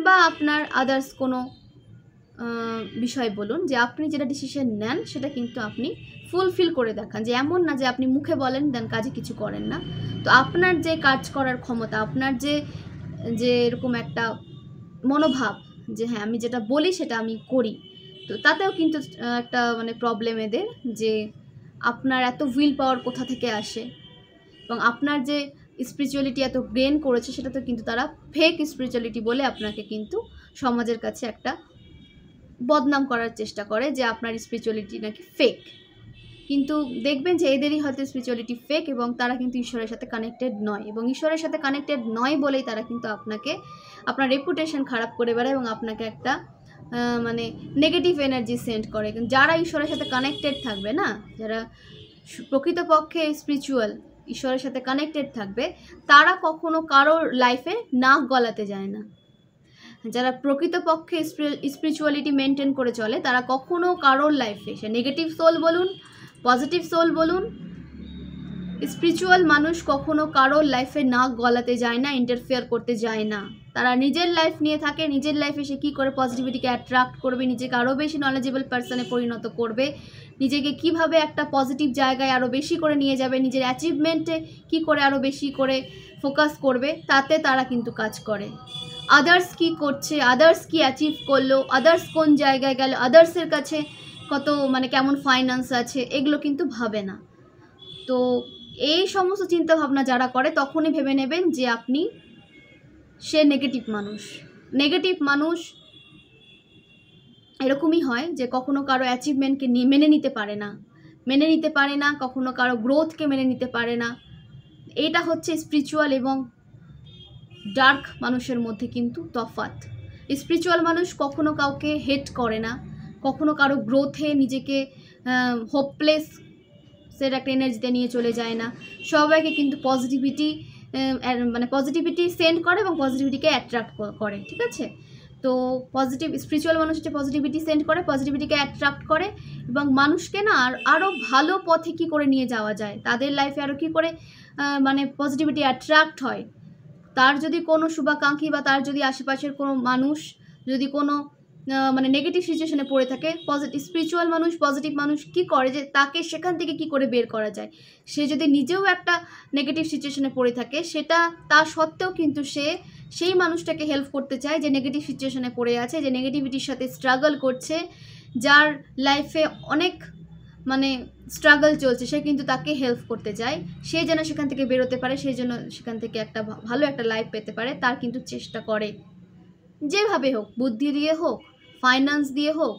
বা আপনার আদার্স কোনো বিষয় বলুন, যে আপনি যেটা ডিসিশন নেন সেটা কিন্তু আপনি ফুলফিল করে দেখান। যে এমন না যে আপনি মুখে বলেন দেন কাজে কিছু করেন না। তো আপনার যে কাজ করার ক্ষমতা, আপনার যে এরকম একটা মনোভাব যে হ্যাঁ আমি যেটা বলি সেটা আমি করি, তো তাতেও কিন্তু একটা মানে প্রবলেম এদের, যে আপনার এত উইল পাওয়ার কোথা থেকে আসে এবং আপনার যে স্পিরিচুয়ালিটি এত গেইন করেছে সেটা তো কিন্তু তারা ফেক স্পিরিচুয়ালিটি বলে আপনাকে কিন্তু সমাজের কাছে একটা বদনাম করার চেষ্টা করে যে আপনার স্পিরিচুয়ালিটি নাকি ফেক। কিন্তু দেখবেন যে এদেরই হয়তো স্পিরিচুয়ালিটি ফেক এবং তারা কিন্তু ঈশ্বরের সাথে কানেক্টেড নয়, এবং ঈশ্বরের সাথে কানেক্টেড নয় বলেই তারা কিন্তু আপনার রেপুটেশন খারাপ করে বেড়ায় এবং আপনাকে একটা মানে নেগেটিভ এনার্জি সেন্ড করে। যারা ঈশ্বরের সাথে কানেক্টেড থাকবে না, যারা প্রকৃতপক্ষে স্পিরিচুয়াল ঈশ্বরের সাথে কানেক্টেড থাকবে, তারা কখনো কারোর লাইফে নাক গলাতে যায় না। যারা প্রকৃতপক্ষে স্পিরিচুয়ালিটি মেনটেন করে চলে তারা কখনো কারোর লাইফে, সে নেগেটিভ সোল বলুন পজিটিভ সোল বলুন, স্পিরিচুয়াল মানুষ কখনো কারোর লাইফে নাক গলাতে যায় না, ইন্টারফেয়ার করতে যায় না। তারা নিজের লাইফ নিয়ে থাকে, নিজের লাইফে সে কী করে পজিটিভিটিকে অ্যাট্রাক্ট করবে, নিজেকে আরও বেশি নলেজেবল পার্সনে পরিণত করবে, নিজেকে কিভাবে একটা পজিটিভ জায়গায় আরও বেশি করে নিয়ে যাবে, নিজের অ্যাচিভমেন্টে কী করে আরও বেশি করে ফোকাস করবে, তাতে তারা কিন্তু কাজ করে। আদার্স কি করছে, আদার্স কি অ্যাচিভ করলো, আদার্স কোন জায়গায় গেল, আদার্সের কাছে কত মানে কেমন ফাইন্যান্স আছে, এগুলো কিন্তু ভাবে না। তো এই সমস্ত চিন্তা ভাবনা যারা করে তখনই ভেবে নেবেন যে সে নেগেটিভ মানুষ এরকমই হয় যে কখনো কারো অ্যাচিভমেন্টকে মেনে নিতে পারে না, কখনো কারো গ্রোথকে মেনে নিতে পারে না। এটা হচ্ছে স্পিরিচুয়াল এবং ডার্ক মানুষের মধ্যে কিন্তু তফাৎ। স্পিরিচুয়াল মানুষ কখনো কাউকে হেট করে না, কখনো কারো গ্রোথে নিজেকে হোপলেস সের একটা এনার্জিতে নিয়ে চলে যায় না, সবাইকে কিন্তু পজিটিভিটি সেন্ড করে এবং পজিটিভিটিকে অ্যাট্রাক্ট করে। ঠিক আছে, তো স্পিরিচুয়াল মানুষ হচ্ছে পজিটিভিটি সেন্ড করে, পজিটিভিটিকে অ্যাট্রাক্ট করে এবং মানুষকে না আরও ভালো পথে কী করে নিয়ে যাওয়া যায়, তাদের লাইফে আরও কী করে মানে পজিটিভিটি অ্যাট্রাক্ট হয়, তার যদি কোনো শুভাকাঙ্ক্ষী বা তার যদি আশেপাশের কোনো মানুষ যদি কোনো মানে নেগেটিভ সিচুয়েশনে পড়ে থাকে, স্পিরিচুয়াল মানুষ, পজিটিভ মানুষ কি করে যে তাকে সেখান থেকে কি করে বের করা যায়। সে যদি নিজেও একটা নেগেটিভ সিচুয়েশনে পড়ে থাকে, সেটা তা সত্ত্বেও কিন্তু সে সেই মানুষটাকে হেল্প করতে চায় যে নেগেটিভ সিচুয়েশনে পড়ে আছে, যে নেগেটিভিটির সাথে স্ট্রাগল করছে, যার লাইফে অনেক মানে স্ট্রাগল চলছে, সে কিন্তু তাকে হেল্প করতে চায়, সে যেন সেখান থেকে বেরোতে পারে, সেই জন্য সেখান থেকে একটা ভালো একটা লাইফ পেতে পারে, তার কিন্তু চেষ্টা করে, যেভাবে হোক, বুদ্ধি দিয়ে হোক, ফাইন্যান্স দিয়ে হোক,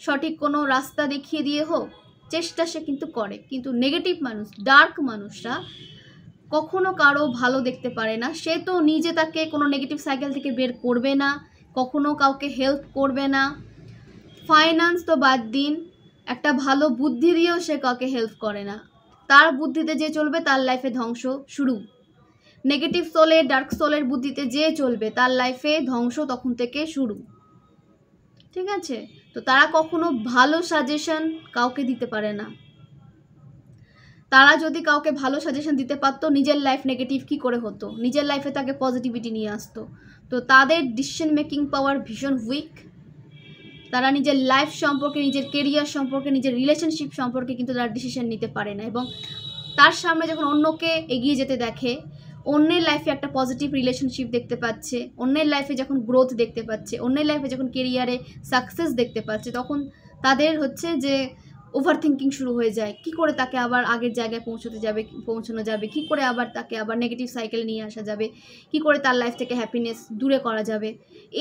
সঠিক কোনো রাস্তা দেখিয়ে দিয়ে হোক, চেষ্টা সে কিন্তু করে। কিন্তু নেগেটিভ মানুষ, ডার্ক মানুষরা কখনো কারো ভালো দেখতে পারে না, সে তো নিজে তাকে কোনো নেগেটিভ সাইকেল থেকে বের করবে না, কখনো কাউকে হেল্প করবে না, ফাইন্যান্স তো বাদ দিন, একটা ভালো বুদ্ধি দিয়েও সে কাউকে হেল্প করে না, তার বুদ্ধিতে যে চলবে তার লাইফে ধ্বংস শুরু। নেগেটিভ সোলের, ডার্ক সোলের বুদ্ধিতে যে চলবে তার লাইফে ধ্বংস তখন থেকে শুরু, ঠিক আছে। তো তারা কখনো ভালো সাজেশন কাউকে দিতে পারে না। তারা যদি কাউকে ভালো সাজেশন দিতে পারতো, নিজের লাইফ নেগেটিভ কি করে হতো, নিজের লাইফে তাকে পজিটিভিটি নিয়ে আসতো। তো তাদের ডিসিশন মেকিং পাওয়ার ভীষণ উইক, তারা নিজের লাইফ সম্পর্কে, নিজের কেরিয়ার সম্পর্কে, নিজের রিলেশনশিপ সম্পর্কে কিন্তু তারা ডিসিশন নিতে পারে না। এবং তার সামনে যখন অন্যকে এগিয়ে যেতে দেখে, অন্যের লাইফে একটা পজিটিভ রিলেশনশিপ দেখতে পাচ্ছে, অন্যের লাইফে যখন গ্রোথ দেখতে পাচ্ছে, অন্যের লাইফে যখন কেরিয়ারে সাকসেস দেখতে পাচ্ছে, তখন তাদের হচ্ছে যে ওভার থিঙ্কিং শুরু হয়ে যায়, কি করে তাকে আবার আগের জায়গায় পৌঁছানো যাবে, কি করে আবার তাকে আবার নেগেটিভ সাইকেল নিয়ে আসা যাবে, কি করে তার লাইফ থেকে হ্যাপিনেস দূরে করা যাবে,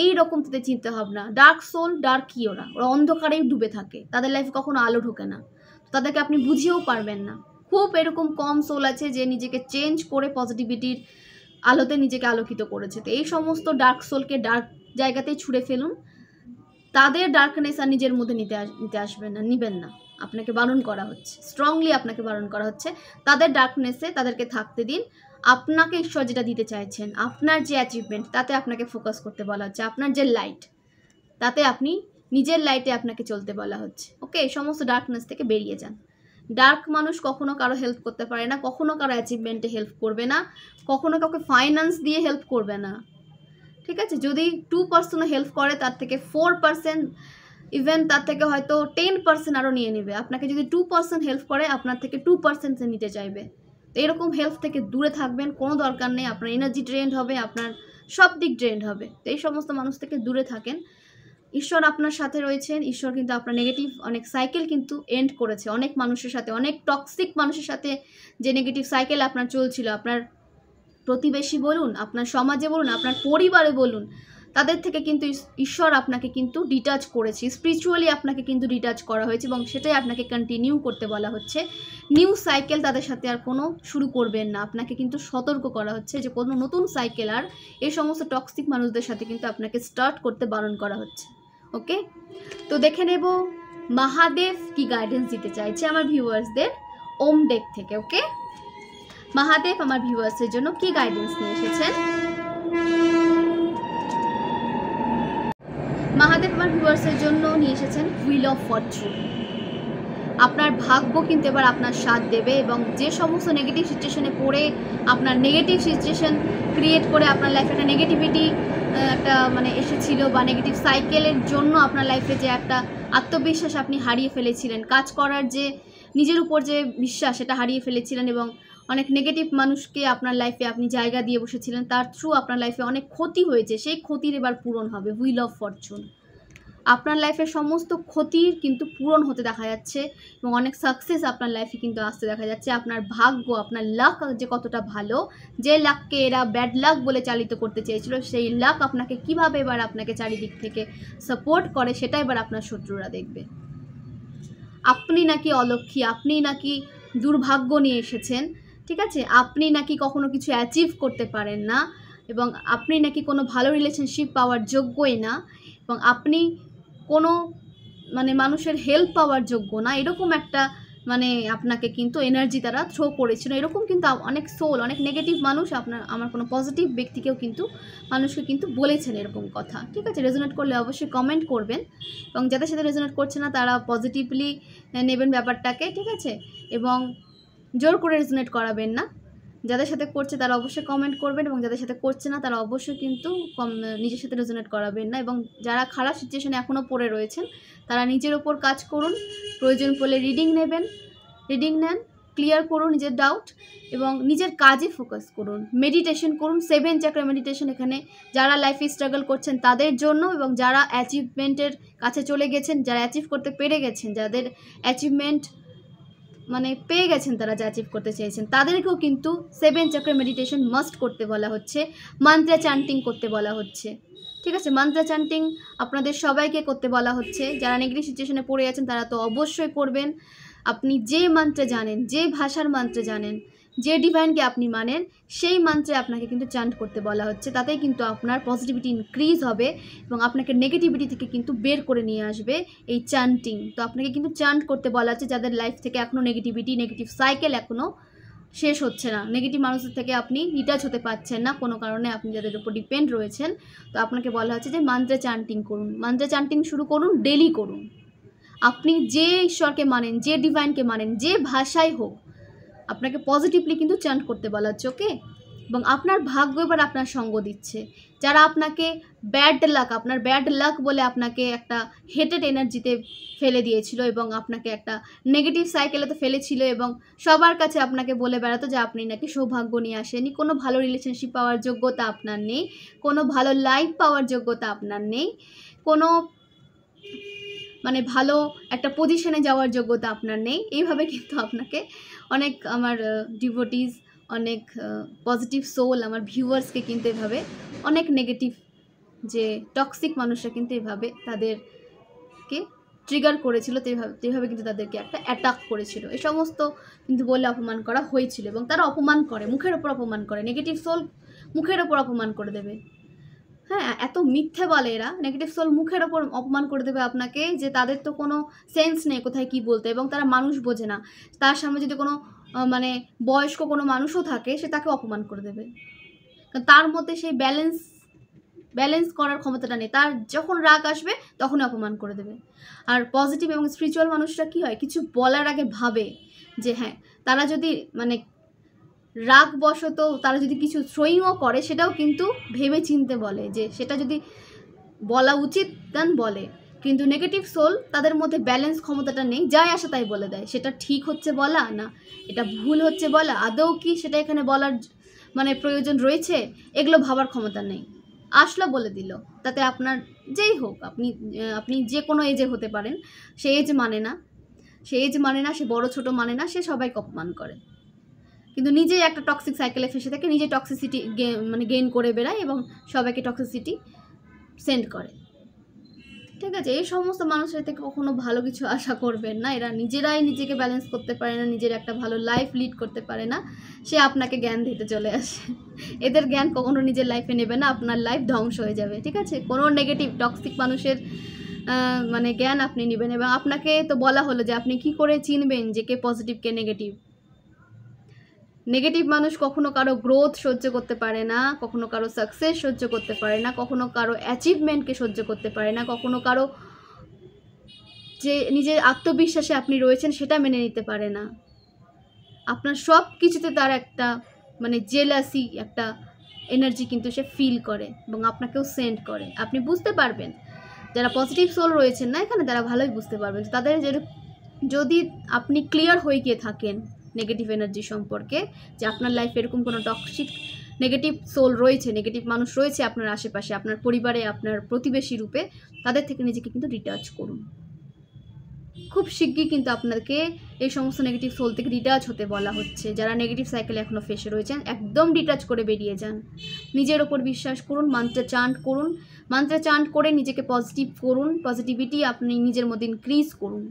এই রকম তাদের চিন্তা ভাবনা। ডার্ক সোল, ডার্ক কি, ওরা অন্ধকারেই ডুবে থাকে, তাদের লাইফে কখনো আলো ঢোকে না, তাদেরকে আপনি বুঝিয়েও পারবেন না। খুব এরকম কম সোল আছে যে নিজেকে চেঞ্জ করে পজিটিভিটির আলোতে নিজেকে আলোকিত করেছে। তো এই সমস্ত ডার্ক সোলকে ডার্ক জায়গাতেই ছুঁড়ে ফেলুন, তাদের ডার্কনেস আর নিজের মধ্যে নিতে আসবেন না, নিবেন না, আপনাকে বারণ করা হচ্ছে, স্ট্রংলি আপনাকে বারণ করা হচ্ছে। তাদের ডার্কনেসে তাদেরকে থাকতে দিন, আপনাকে ঈশ্বর যেটা দিতে চাইছেন, আপনার যে অ্যাচিভমেন্ট, তাতে আপনাকে ফোকাস করতে বলা হচ্ছে, আপনার যে লাইট, তাতে আপনি নিজের লাইটে আপনাকে চলতে বলা হচ্ছে। ওকে, এই সমস্ত ডার্কনেস থেকে বেরিয়ে যান। ডার্ক মানুষ কখনো কারো হেল্প করতে পারে না, কখনো কারো অ্যাচিভমেন্টে হেল্প করবে না, কখনো কাউকে ফাইন্যান্স দিয়ে হেল্প করবে না, ঠিক আছে। যদি 2% হেল্প করে, তার থেকে 4%, ইভেন তার থেকে হয়তো 10% আরও নিয়ে নেবে। আপনাকে যদি 2% হেল্প করে, আপনার থেকে 2% নিতে চাইবে। তো এরকম হেল্প থেকে দূরে থাকবেন, কোনো দরকার নেই, আপনার এনার্জি ড্রেন্ড হবে, আপনার সব দিক ড্রেন্ড হবে। তো এই সমস্ত মানুষ থেকে দূরে থাকেন। ঈশ্বর আপনার সাথে রয়েছেন, ঈশ্বর কিন্তু আপনার নেগেটিভ অনেক সাইকেল কিন্তু এন্ড করেছে, অনেক মানুষের সাথে, অনেক টক্সিক মানুষের সাথে যে নেগেটিভ সাইকেল আপনার চলছিল, আপনার প্রতিবেশী বলুন, আপনার সমাজে বলুন, আপনার পরিবারে বলুন, তাদের থেকে কিন্তু ঈশ্বর আপনাকে কিন্তু ডিটাচ করেছে, স্পিরিচুয়ালি আপনাকে কিন্তু ডিটাচ করা হয়েছে, এবং সেটাই আপনাকে কন্টিনিউ করতে বলা হচ্ছে। নিউ সাইকেল তাদের সাথে আর কোনো শুরু করবেন না, আপনাকে কিন্তু সতর্ক করা হচ্ছে যে কোনো নতুন সাইকেল আর এই সমস্ত টক্সিক মানুষদের সাথে কিন্তু আপনাকে স্টার্ট করতে বারণ করা হচ্ছে। ওকে, তো দেখে নেব মহাদেব কি গাইডেন্স দিতে চাইছে আমার ভিউয়ার্সদের ওম ডেক থেকে। ওকে, মহাদেব আমার ভিউয়ার্সের জন্য কি গাইডেন্স নিয়ে এসেছেন। মহাদেব আমার ভিউয়ার্সের জন্য নিয়ে এসেছেন হুইল অফ ফরচুন। আপনার ভাগ্য কিন্তু এবার আপনার সাথ দেবে, এবং যে সমস্ত নেগেটিভ সিচুয়েশনে পড়ে আপনার নেগেটিভ সিচুয়েশন ক্রিয়েট করে আপনার লাইফে একটা নেগেটিভিটি একটা মানে এসেছিল, বা নেগেটিভ সাইকেলের জন্য আপনার লাইফে যে একটা আত্মবিশ্বাস আপনি হারিয়ে ফেলেছিলেন, কাজ করার যে নিজের উপর যে বিশ্বাস সেটা হারিয়ে ফেলেছিলেন, এবং অনেক নেগেটিভ মানুষকে আপনার লাইফে আপনি জায়গা দিয়ে বসেছিলেন, তার থ্রু আপনার লাইফে অনেক ক্ষতি হয়েছে, সেই ক্ষতির এবার পূরণ হবে। হুইল অফ ফরচুন, আপনার লাইফের সমস্ত ক্ষতির কিন্তু পূরণ হতে দেখা যাচ্ছে, এবং অনেক সাকসেস আপনার লাইফে কিন্তু আসতে দেখা যাচ্ছে। আপনার ভাগ্য, আপনার লাক যে কতটা ভালো, যে লাককে এরা ব্যাড লাক বলে চালিত করতে চেয়েছিল, সেই লাক আপনাকে কিভাবে এবার আপনাকে চারিদিক থেকে সাপোর্ট করে, সেটা এবার আপনার শত্রুরা দেখবে। আপনি নাকি অলক্ষী, আপনি নাকি দুর্ভাগ্য নিয়ে এসেছেন, ঠিক আছে, আপনি নাকি কখনো কিছু অ্যাচিভ করতে পারেন না, এবং আপনি নাকি কোনো ভালো রিলেশনশিপ পাওয়ার যোগ্যই না, এবং আপনি কোনো মানে মানুষের হেল্প পাওয়ার যোগ্য না, এরকম একটা মানে আপনাকে কিন্তু এনার্জি তারা থ্রো করেছিল। এরকম কিন্তু অনেক সোল, অনেক নেগেটিভ মানুষ আমার কোনো পজিটিভ ব্যক্তিকেও কিন্তু মানুষকে কিন্তু বলেছেন এরকম কথা, ঠিক আছে। রেজোনেট করলে অবশ্যই কমেন্ট করবেন, এবং যাদের সাথে রেজোনেট করছে না তারা পজিটিভলি নেবেন ব্যাপারটাকে, ঠিক আছে, এবং জোর করে রেজোনেট করাবেন না। যাদের সাথে করছে তারা অবশ্যই কমেন্ট করবেন, এবং যাদের সাথে করছে না তারা অবশ্যই কিন্তু নিজের সাথে রেজোনেট করাবেন না। এবং যারা খারাপ সিচুয়েশনে এখনও পড়ে রয়েছেন তারা নিজের ওপর কাজ করুন, প্রয়োজন পড়লে রিডিং নেন, ক্লিয়ার করুন নিজের ডাউট, এবং নিজের কাজে ফোকাস করুন, মেডিটেশন করুন, 7 চাকরা মেডিটেশন এখানে যারা লাইফে স্ট্রাগল করছেন তাদের জন্য, এবং যারা অ্যাচিভমেন্টের কাছে চলে গেছেন, যারা অ্যাচিভ করতে পেরে গেছেন, যাদের অ্যাচিভমেন্ট মানে পেয়ে গেছেন, তারা যা অ্যাচিভ করতে চেয়েছেন তাদেরকেও কিন্তু 7 চাকরা মেডিটেশন মাস্ট করতে বলা হচ্ছে, মান্ত্রা চ্যান্টিং করতে বলা হচ্ছে। ঠিক আছে, মান্ত্রা চ্যান্টিং আপনাদের সবাইকে করতে বলা হচ্ছে। যারা নেগেটিভ সিচুয়েশনে পড়ে আছেন তারা তো অবশ্যই করবেন। আপনি যে মন্ত্রে জানেন, যে ভাষার মন্ত্রে জানেন, যে ডিভাইনকে আপনি মানেন, সেই মন্ত্রে আপনাকে কিন্তু চ্যান্ট করতে বলা হচ্ছে। তাতেই কিন্তু আপনার পজিটিভিটি ইনক্রিজ হবে এবং আপনাকে নেগেটিভিটি থেকে কিন্তু বের করে নিয়ে আসবে এই চ্যান্টিং। তো আপনাকে কিন্তু চ্যান্ট করতে বলা হচ্ছে যাদের লাইফ থেকে এখনও নেগেটিভ সাইকেল এখনও শেষ হচ্ছে না, নেগেটিভ মানুষের থেকে আপনি ডিটাচ হতে পারছেন না কোনো কারণে, আপনি যাদের উপর ডিপেন্ড রয়েছেন, তো আপনাকে বলা হচ্ছে যে মন্ত্রে চ্যান্টিং করুন, মন্ত্রে চ্যান্টিং শুরু করুন, ডেলি করুন। আপনি যে ঈশ্বরকে মানেন, যে ডিভাইনকে মানেন, যে ভাষাই হোক, আপনাকে পজিটিভলি কিন্তু চ্যান্ট করতে বলা হচ্ছে। ওকে, এবং আপনার ভাগ্য এবার আপনার সঙ্গ দিচ্ছে। যারা আপনাকে আপনার ব্যাড লাক বলে আপনাকে একটা হেটেড এনার্জিতে ফেলে দিয়েছিল এবং আপনাকে একটা নেগেটিভ সাইকেলেতে ফেলেছিল, এবং সবার কাছে আপনাকে বলে বেড়াতো যে আপনি নাকি সৌভাগ্য নিয়ে আসেনি, কোনো ভালো রিলেশনশিপ পাওয়ার যোগ্যতা আপনার নেই, কোনো ভালো লাইফ পাওয়ার যোগ্যতা আপনার নেই, কোনো মানে ভালো একটা পজিশনে যাওয়ার যোগ্যতা আপনার নেই, এইভাবে কিন্তু আপনাকে অনেক আমার ডিভোটিস, অনেক পজিটিভ সোল, আমার ভিউয়ার্সকে কিন্তু এভাবে অনেক নেগেটিভ যে টক্সিক মানুষরা কিন্তু এভাবে তাদেরকে ট্রিগার করেছিল, যেভাবে কিন্তু তাদেরকে একটা অ্যাটাক করেছিল। এই সমস্ত কিন্তু বলে অপমান করা হয়েছিল, এবং তারা অপমান করে, মুখের ওপর অপমান করে, নেগেটিভ সোল মুখের ওপর অপমান করে দেবে। হ্যাঁ, এত মিথ্যে বলে এরা, নেগেটিভ সোল মুখের ওপর অপমান করে দেবে আপনাকে, যে তাদের তো কোনো সেন্স নেই কোথায় কি বলতে, এবং তারা মানুষ বোঝে না। তার সামনে যদি কোনো মানে বয়স্ক কোনো মানুষও থাকে, সে তাকে অপমান করে দেবে, কারণ তার মধ্যে সেই ব্যালেন্স করার ক্ষমতাটা নেই। তার যখন রাগ আসবে তখনই অপমান করে দেবে। আর পজিটিভ এবং স্পিরিচুয়াল মানুষরা কী হয়, কিছু বলার আগে ভাবে যে হ্যাঁ, তারা যদি মানে রাগবশত তারা যদি কিছু থ্রোয়িংও করে, সেটাও কিন্তু ভেবে চিনতে বলে যে সেটা যদি বলা উচিত দেন বলে। কিন্তু নেগেটিভ সোল তাদের মধ্যে ব্যালেন্স ক্ষমতাটা নেই, যাই আসে তাই বলে দেয়। সেটা ঠিক হচ্ছে বলা না, এটা ভুল হচ্ছে বলা, আদৌ কি সেটা এখানে বলার মানে প্রয়োজন রয়েছে, এগুলো ভাবার ক্ষমতা নেই। আসলো বলে দিল, তাতে আপনার যেই হোক, আপনি যে কোনো এজের হতে পারেন, সে এজ মানে না, সে বড় ছোট মানে না, সে সবাইকে অপমান করে, কিন্তু নিজেই একটা টক্সিক সাইকেলে ফেসে থাকে, নিজে টক্সিসিটি গেইন করে বেড়ায় এবং সবাইকে টক্সিসিটি সেন্ড করে। ঠিক আছে, এই সমস্ত মানুষের থেকে কখনো ভালো কিছু আশা করবেন না। এরা নিজেরাই নিজেকে ব্যালেন্স করতে পারে না, নিজের একটা ভালো লাইফ লিড করতে পারে না, সে আপনাকে জ্ঞান দিতে চলে আসে। এদের জ্ঞান কখনো নিজের লাইফে নেবে না, আপনার লাইফ ধ্বংস হয়ে যাবে। ঠিক আছে, কোনো নেগেটিভ টক্সিক মানুষের মানে জ্ঞান আপনি নেবেন, এবং আপনাকে তো বলা হলো যে আপনি কি করে চিনবেন যে কে পজিটিভ কে নেগেটিভ। নেগেটিভ মানুষ কখনো কারো গ্রোথ সহ্য করতে পারে না, কখনো কারো সাকসেস সহ্য করতে পারে না, কখনো কারো অ্যাচিভমেন্টকে সহ্য করতে পারে না, কখনো কারো যে নিজের আত্মবিশ্বাসে আপনি রয়েছেন সেটা মেনে নিতে পারে না। আপনার সব কিছুতে তার একটা মানে জেলাসি, একটা এনার্জি কিন্তু সে ফিল করে এবং আপনাকেও সেন্ড করে। আপনি বুঝতে পারবেন, যারা পজিটিভ সোল রয়েছেন না এখানে, তারা ভালোই বুঝতে পারবেন। তাদের যদি আপনি ক্লিয়ার হয়ে গিয়ে থাকেন নেগেটিভ এনার্জি সম্পর্কে, যে আপনার লাইফে এরকম কোনো টক্সিক নেগেটিভ সোল রয়েছে, নেগেটিভ মানুষ রয়েছে আপনার আশেপাশে, আপনার পরিবারে, আপনার প্রতিবেশী রূপে, তাদের থেকে নিজেকে কিন্তু ডিটাচ করুন। খুব শিগগিরই কিন্তু আপনাকে এই সমস্ত নেগেটিভ সোল থেকে ডিটাচ হতে বলা হচ্ছে। যারা নেগেটিভ সাইকেলে এখনও ফেসে রয়েছেন, একদম ডিটাচ করে বেরিয়ে যান। নিজের ওপর বিশ্বাস করুন, মন্ত্র চান্ট করুন, মন্ত্র চান্ট করে নিজেকে পজিটিভ করুন, পজিটিভিটি আপনি নিজের মধ্যে ইনক্রিজ করুন।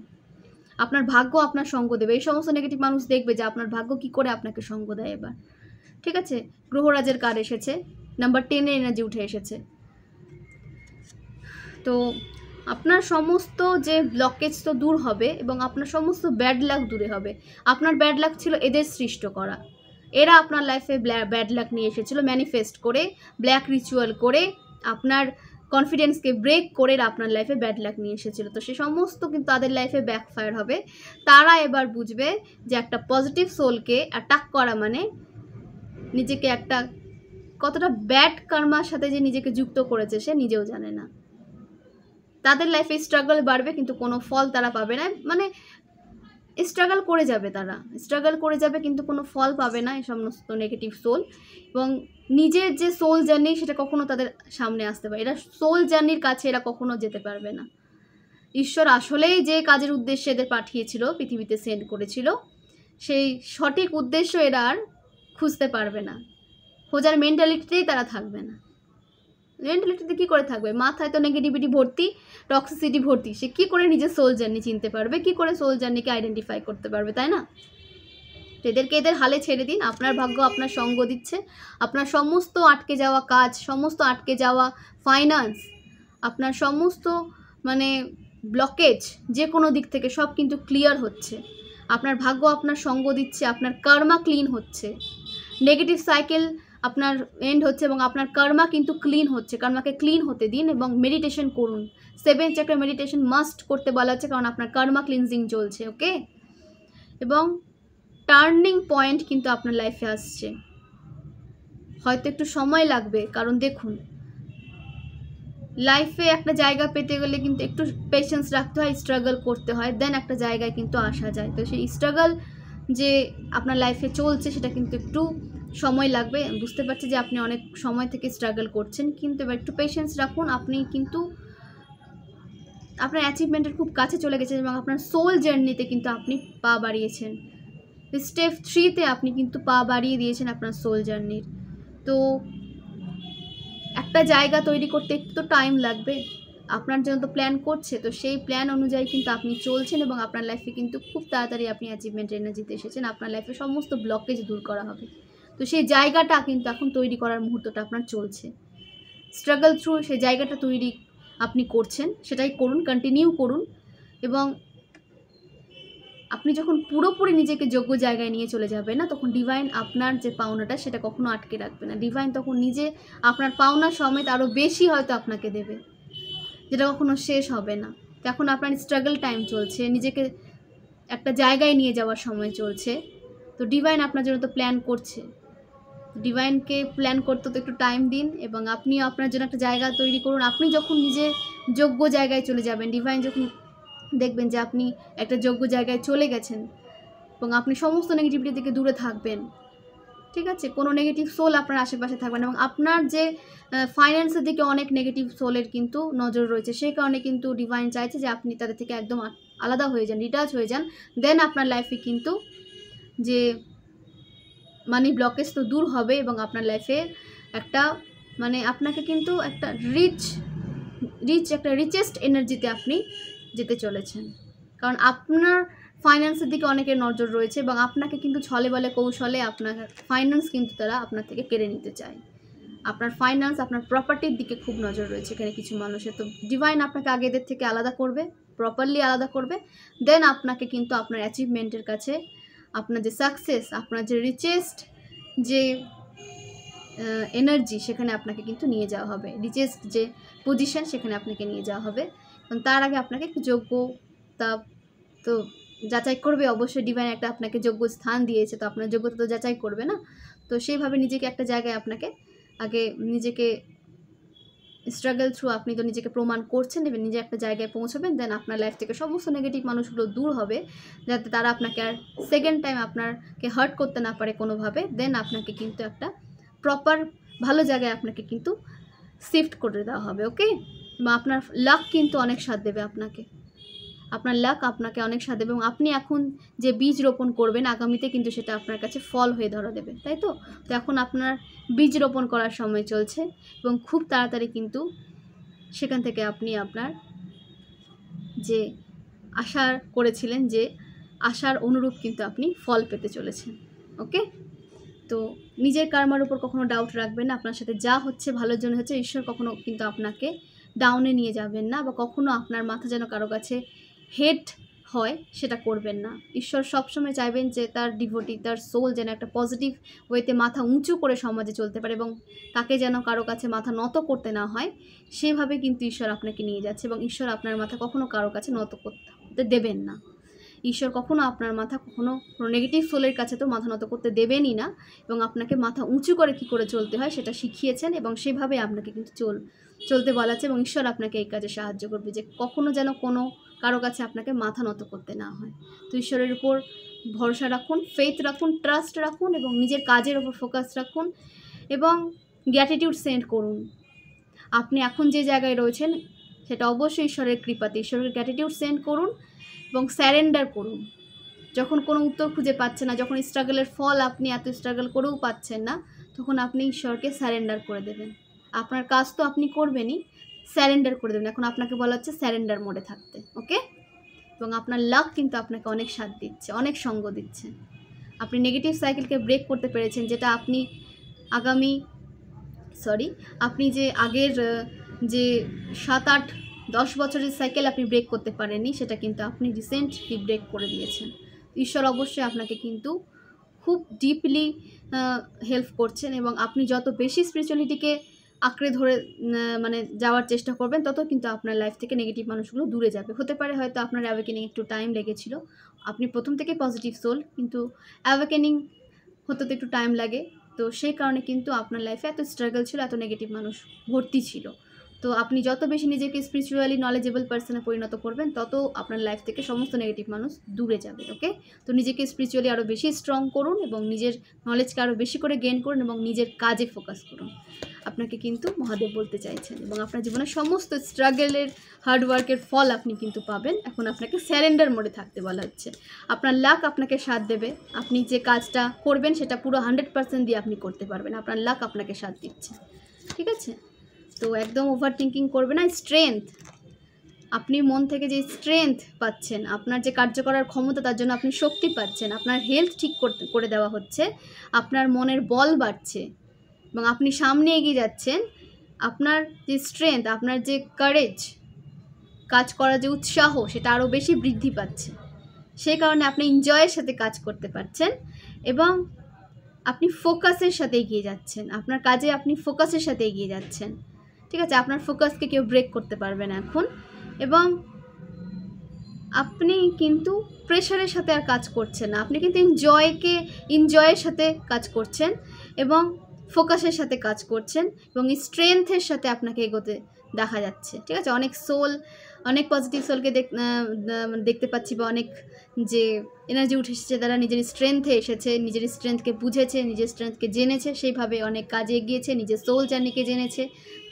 আপনার ভাগ্য আপনার সঙ্গ দেবে। এই সমস্ত নেগেটিভ মানুষ দেখবে যে আপনার ভাগ্য কি করে আপনাকে সঙ্গ দেয় এবার। ঠিক আছে, গ্রহরাজের কার্ড এসেছে, নাম্বার 10 এনার্জি উঠে এসেছে। তো আপনার সমস্ত যে ব্লকেজ তো দূর হবে এবং আপনার সমস্ত ব্যাড লাক দূরে হবে। আপনার ব্যাড লাক ছিল এদের সৃষ্ট করা, এরা আপনার লাইফে ব্যাড লাক নিয়ে এসেছিলো ম্যানিফেস্ট করে, ব্ল্যাক রিচুয়াল করে, আপনার কনফিডেন্সকে ব্রেক করে আপনার লাইফে ব্যাড লাক নিয়ে এসেছিলো। তো সে সমস্ত কিন্তু তাদের লাইফে ব্যাকফায়ার হবে। তারা এবার বুঝবে যে একটা পজিটিভ সোলকে অ্যাটাক করা মানে নিজেকে একটা কতটা ব্যাড কর্মার সাথে যে নিজেকে যুক্ত করেছে সে নিজেও জানে না। তাদের লাইফে স্ট্রাগল বাড়বে কিন্তু কোনো ফল তারা পাবে না, মানে স্ট্রাগল করে যাবে, তারা স্ট্রাগল করে যাবে কিন্তু কোনো ফল পাবে না এই সমস্ত নেগেটিভ সোল। এবং নিজের যে সোল জার্নি সেটা কখনো তাদের সামনে আসতে পারে, এরা সোল জার্নির কাছে এরা কখনো যেতে পারবে না। ঈশ্বর আসলেই যে কাজের উদ্দেশ্যে এদের পাঠিয়েছিল, পৃথিবীতে সেন্ড করেছিল, সেই সঠিক উদ্দেশ্য এরা আর খুঁজতে পারবে না। খোঁজার মেন্টালিটিতেই তারা থাকবে না। মেন্টালিটিতে কী করে থাকবে? মাথায় তো নেগেটিভিটি ভর্তি, টক্সিসিটি ভর্তি, সে কী করে নিজের সোল জার্নি চিনতে পারবে, কী করে সোল জার্নিকে আইডেন্টিফাই করতে পারবে, তাই না? এদেরকে এদের হালে ছেড়ে দিন। আপনার ভাগ্য আপনার সঙ্গ দিচ্ছে। আপনার সমস্ত আটকে যাওয়া কাজ, সমস্ত আটকে যাওয়া ফাইন্যান্স, আপনার সমস্ত মানে ব্লকেজ যে কোনো দিক থেকে সব কিন্তু ক্লিয়ার হচ্ছে। আপনার ভাগ্য আপনার সঙ্গ দিচ্ছে, আপনার কর্মা ক্লিন হচ্ছে, নেগেটিভ সাইকেল আপনার এন্ড হচ্ছে এবং আপনার কর্মা কিন্তু ক্লিন হচ্ছে। কর্মাকে ক্লিন হতে দিন এবং মেডিটেশন করুন। 7 চক্র মেডিটেশন মাস্ট করতে বলা হচ্ছে, কারণ আপনার কর্মা ক্লিনজিং চলছে। ওকে, এবং টার্নিং পয়েন্ট কিন্তু আপনার লাইফে আসছে, হয়তো একটু সময় লাগবে, কারণ দেখুন লাইফে একটা জায়গা পেতে গেলে কিন্তু একটু পেশেন্স রাখতে হয়, স্ট্রাগল করতে হয়, দেন একটা জায়গায় কিন্তু আসা যায়। তো সেই স্ট্রাগল যে আপনার লাইফে চলছে সেটা কিন্তু একটু সময় লাগবে। বুঝতে পারছি যে আপনি অনেক সময় থেকে স্ট্রাগল করছেন, কিন্তু এবার একটু পেশেন্স রাখুন। আপনি কিন্তু আপনার অ্যাচিভমেন্টের খুব কাছে চলে গেছেন এবং আপনার সোল জার্নিতে কিন্তু আপনি পা বাড়িয়েছেন। স্টেপ 3-তে আপনি কিন্তু পা বাড়িয়ে দিয়েছেন আপনার সোল জার্নির। তো একটা জায়গা তৈরি করতে একটু টাইম লাগবে, আপনার জন্য তো প্ল্যান করছে, তো সেই প্ল্যান অনুযায়ী কিন্তু আপনি চলছেন এবং আপনার লাইফে কিন্তু খুব তাড়াতাড়ি আপনি অ্যাচিভমেন্ট এনার্জিতে এসেছেন। আপনার লাইফে সমস্ত ব্লকেজ দূর করা হবে। তো সেই জায়গাটা কিন্তু এখন তৈরি করার মুহূর্তটা আপনার চলছে। স্ট্রাগল থ্রু সেই জায়গাটা তৈরি আপনি করছেন, সেটাই করুন, কন্টিনিউ করুন। এবং আপনি যখন পুরোপুরি নিজেকে যোগ্য জায়গায় নিয়ে চলে যাবেন না, তখন ডিভাইন আপনার যে পাওনাটা সেটা কখনো আটকে রাখবে না। ডিভাইন তখন নিজে আপনার পাওনা সমেত আরও বেশি হয়তো আপনাকে দেবে, যেটা কখনো শেষ হবে না। এখন আপনার স্ট্রাগল টাইম চলছে, নিজেকে একটা জায়গায় নিয়ে যাওয়ার সময় চলছে। তো ডিভাইন আপনার জন্য তো প্ল্যান করছে, ডিভাইনকে প্ল্যান করতে তো একটু টাইম দিন এবং আপনিও আপনার জন্য একটা জায়গা তৈরি করুন। আপনি যখন নিজে যোগ্য জায়গায় চলে যাবেন, ডিভাইন যখন দেখবেন যে আপনি একটা যোগ্য জায়গায় চলে গেছেন এবং আপনি সমস্ত নেগেটিভিটি থেকে দূরে থাকবেন, ঠিক আছে? কোনো নেগেটিভ সোল আপনার আশেপাশে থাকবে না। এবং আপনার যে ফাইন্যান্সের দিকে অনেক নেগেটিভ সোলের কিন্তু নজর রয়েছে, সেই কারণে কিন্তু ডিভাইন চাইছে যে আপনি তাদের থেকে একদম আলাদা হয়ে যান, ডিটাচ হয়ে যান। দেন আপনার লাইফে কিন্তু যে মানি ব্লকেজ তো দূর হবে এবং আপনার লাইফে একটা মানে আপনাকে কিন্তু একটা একটা রিচেস্ট এনার্জিতে আপনি যেতে চলেছেন। কারণ আপনার ফাইন্যান্সের দিকে অনেকের নজর রয়েছে এবং আপনাকে কিন্তু ছলে বলে কৌশলে আপনার ফাইন্যান্স কিন্তু তারা আপনার থেকে কেড়ে নিতে চায়। আপনার ফাইন্যান্স, আপনার প্রপার্টির দিকে খুব নজর রয়েছে এখানে কিছু মানুষের। তো ডিভাইন আপনাকে আগে এদের থেকে আলাদা করবে, প্রপারলি আলাদা করবে, দেন আপনাকে কিন্তু আপনার অ্যাচিভমেন্টের কাছে, আপনার যে সাকসেস, আপনার যে রিচেস্ট যে এনার্জি সেখানে আপনাকে কিন্তু নিয়ে যাওয়া হবে, রিচেস্ট যে পজিশন সেখানে আপনাকে নিয়ে যাওয়া হবে। এবং তার আগে আপনাকে একটু যোগ্যতা তো যাচাই করবে অবশ্যই। ডিভাইন একটা আপনাকে যোগ্য স্থান দিয়েছে, তো আপনার যোগ্যতা তো যাচাই করবে না। তো সেইভাবে নিজেকে একটা জায়গায় আপনাকে আগে নিজেকে স্ট্রাগল থ্রু আপনি তো নিজেকে প্রমাণ করছেন, এবার নিজে একটা জায়গায় পৌঁছবেন, দেন আপনার লাইফ থেকে সমস্ত নেগেটিভ মানুষগুলো দূর হবে, যাতে তারা আপনাকে আর সেকেন্ড টাইম আপনাকে হার্ট করতে না পারে কোনোভাবে। দেন আপনাকে কিন্তু একটা প্রপার ভালো জায়গায় আপনাকে কিন্তু শিফট করে দেওয়া হবে। ওকে, এবং আপনার লাক কিন্তু অনেক সাথ দেবে আপনাকে, আপনার লাক আপনাকে অনেক সাথ দেবে এবং আপনি এখন যে বীজ রোপণ করবেন আগামীতে কিন্তু সেটা আপনার কাছে ফল হয়ে ধরা দেবে, তাই তো? তো এখন আপনার বীজ রোপণ করার সময় চলছে এবং খুব তাড়াতাড়ি কিন্তু সেখান থেকে আপনি আপনার যে আশা করেছিলেন, যে আশার অনুরূপ কিন্তু আপনি ফল পেতে চলেছেন। ওকে, তো নিজের কর্মের উপর কখনো ডাউট রাখবেন না। আপনার সাথে যা হচ্ছে ভালোর জন্য হচ্ছে, ঈশ্বর কখনো কিন্তু আপনাকে ডাউনে নিয়ে যাবেন না, বা কখনো আপনার মাথা যেন কারো কাছে হেড হয় সেটা করবেন না। ঈশ্বর সবসময় চাইবেন যে তার ডিভোটি, তার সোল যেন একটা পজিটিভ ওয়েতে মাথা উঁচু করে সমাজে চলতে পারে এবং তাকে যেন কারো কাছে মাথা নত করতে না হয়, সেভাবে কিন্তু ঈশ্বর আপনাকে নিয়ে যাচ্ছে এবং ঈশ্বর আপনার মাথা কখনো কারো কাছে নত করতে দেবেন না। ঈশ্বর কখনো আপনার মাথা কখনো কোনো নেগেটিভ সোলের কাছে তো মাথা নত করতে দেবেনই না, এবং আপনাকে মাথা উঁচু করে কী করে চলতে হয় সেটা শিখিয়েছেন, এবং সেভাবে আপনাকে কিন্তু চলতে বলাচ্ছে, এবং ঈশ্বর আপনাকে এই কাজে সাহায্য করবে যে কখনো যেন কোনো কারো কাছে আপনাকে মাথা নত করতে না হয়। তো ঈশ্বরের উপর ভরসা রাখুন, ফেথ রাখুন, ট্রাস্ট রাখুন, এবং নিজের কাজের ওপর ফোকাস রাখুন, এবং গ্র্যাটিটিউড সেন্ড করুন। আপনি এখন যে জায়গায় রয়েছেন সেটা অবশ্যই ঈশ্বরের কৃপাতে, ঈশ্বরের গ্র্যাটিটিউড সেন্ড করুন এবং স্যারেন্ডার করুন। যখন কোনো উত্তর খুঁজে পাচ্ছেন না, যখন স্ট্রাগলের ফল আপনি এত স্ট্রাগল করেও পাচ্ছেন না, তখন আপনি ঈশ্বরকে স্যারেন্ডার করে দেবেন। আপনার কাজ তো আপনি করবেনই, স্যারেন্ডার করে দেবেন। এখন আপনাকে বলা হচ্ছে স্যারেন্ডার মোডে থাকতে, ওকে? এবং আপনার লাক কিন্তু আপনাকে অনেক সাথ দিচ্ছে, অনেক সঙ্গ দিচ্ছে। আপনি নেগেটিভ সাইকেলকে ব্রেক করতে পেরেছেন, যেটা আপনি আপনি যে আগের যে 7-8-10 বছরের সাইকেল আপনি ব্রেক করতে পারেননি, সেটা কিন্তু আপনি রিসেন্টলি ব্রেক করে দিয়েছেন। ঈশ্বর অবশ্যই আপনাকে কিন্তু খুব ডিপলি হেল্প করছেন, এবং আপনি যত বেশি স্পিরিচুয়ালিটিকে আঁকড়ে ধরে মানে যাওয়ার চেষ্টা করবেন, তত কিন্তু আপনার লাইফ থেকে নেগেটিভ মানুষগুলো দূরে যাবে। হতে পারে হয়তো আপনার অ্যাওয়েকেনিং একটু টাইম লেগেছিল, আপনি প্রথম থেকে পজিটিভ সোল, কিন্তু অ্যাওয়েকেনিং হতে তো একটু টাইম লাগে। তো সেই কারণে কিন্তু আপনার লাইফে এত স্ট্রাগল ছিল, এত নেগেটিভ মানুষ ভর্তি ছিল। তো আপনি যত বেশি নিজেকে স্পিরিচুয়ালি নলেজেবল পার্সনে পরিণত করবেন, তত আপনার লাইফ থেকে সমস্ত নেগেটিভ মানুষ দূরে যাবে, ওকে? তো নিজেকে স্পিরিচুয়ালি আরও বেশি স্ট্রং করুন, এবং নিজের নলেজকে আরও বেশি করে গেইন করুন, এবং নিজের কাজে ফোকাস করুন। আপনাকে কিন্তু মহাদেব বলতে চাইছেন, এবং আপনার জীবনে সমস্ত স্ট্রাগলের হার্ডওয়ার্কের ফল আপনি কিন্তু পাবেন। এখন আপনাকে স্যারেন্ডার মোডে থাকতে বলা হচ্ছে। আপনার লাক আপনাকে সাথ দেবে, আপনি যে কাজটা করবেন সেটা পুরো 100% দিয়ে আপনি করতে পারবেন। আপনার লাক আপনাকে সাথ দিচ্ছে, ঠিক আছে? তো একদম ওভার থিঙ্কিং করবে না। স্ট্রেংথ, আপনি মন থেকে যে স্ট্রেংথ পাচ্ছেন, আপনার যে কার্য করার ক্ষমতা, তার জন্য আপনি শক্তি পাচ্ছেন, আপনার হেলথ ঠিক করে দেওয়া হচ্ছে, আপনার মনের বল বাড়ছে, এবং আপনি সামনে এগিয়ে যাচ্ছেন। আপনার যে স্ট্রেংথ, আপনার যে কারেজ, কাজ করার যে উৎসাহ, সেটা আরও বেশি বৃদ্ধি পাচ্ছে। সেই কারণে আপনি এনজয়ের সাথে কাজ করতে পারছেন, এবং আপনি ফোকাসের সাথে এগিয়ে যাচ্ছেন। আপনার কাজে আপনি ফোকাসের সাথে এগিয়ে যাচ্ছেন, ঠিক আছে? আপনার ফোকাসকে কেউ ব্রেক করতে পারবে না এখন। এবং আপনি কিন্তু প্রেশারের সাথে আর কাজ করছেন না, আপনি কিন্তু এনজয়ের সাথে কাজ করছেন, এবং ফোকাসের সাথে কাজ করছেন, এবং স্ট্রেংথের সাথে আপনাকে এগোতে দেখা যাচ্ছে, ঠিক আছে? অনেক পজিটিভ সোলকে দেখতে পাচ্ছি, বা অনেক যে এনার্জি উঠে এসেছে, তারা নিজের স্ট্রেংথে এসেছে, নিজের স্ট্রেংথকে বুঝেছে, নিজের স্ট্রেংথকে জেনেছে, সেইভাবে অনেক কাজে এগিয়েছে, নিজের সোল জার্নিকে জেনেছে,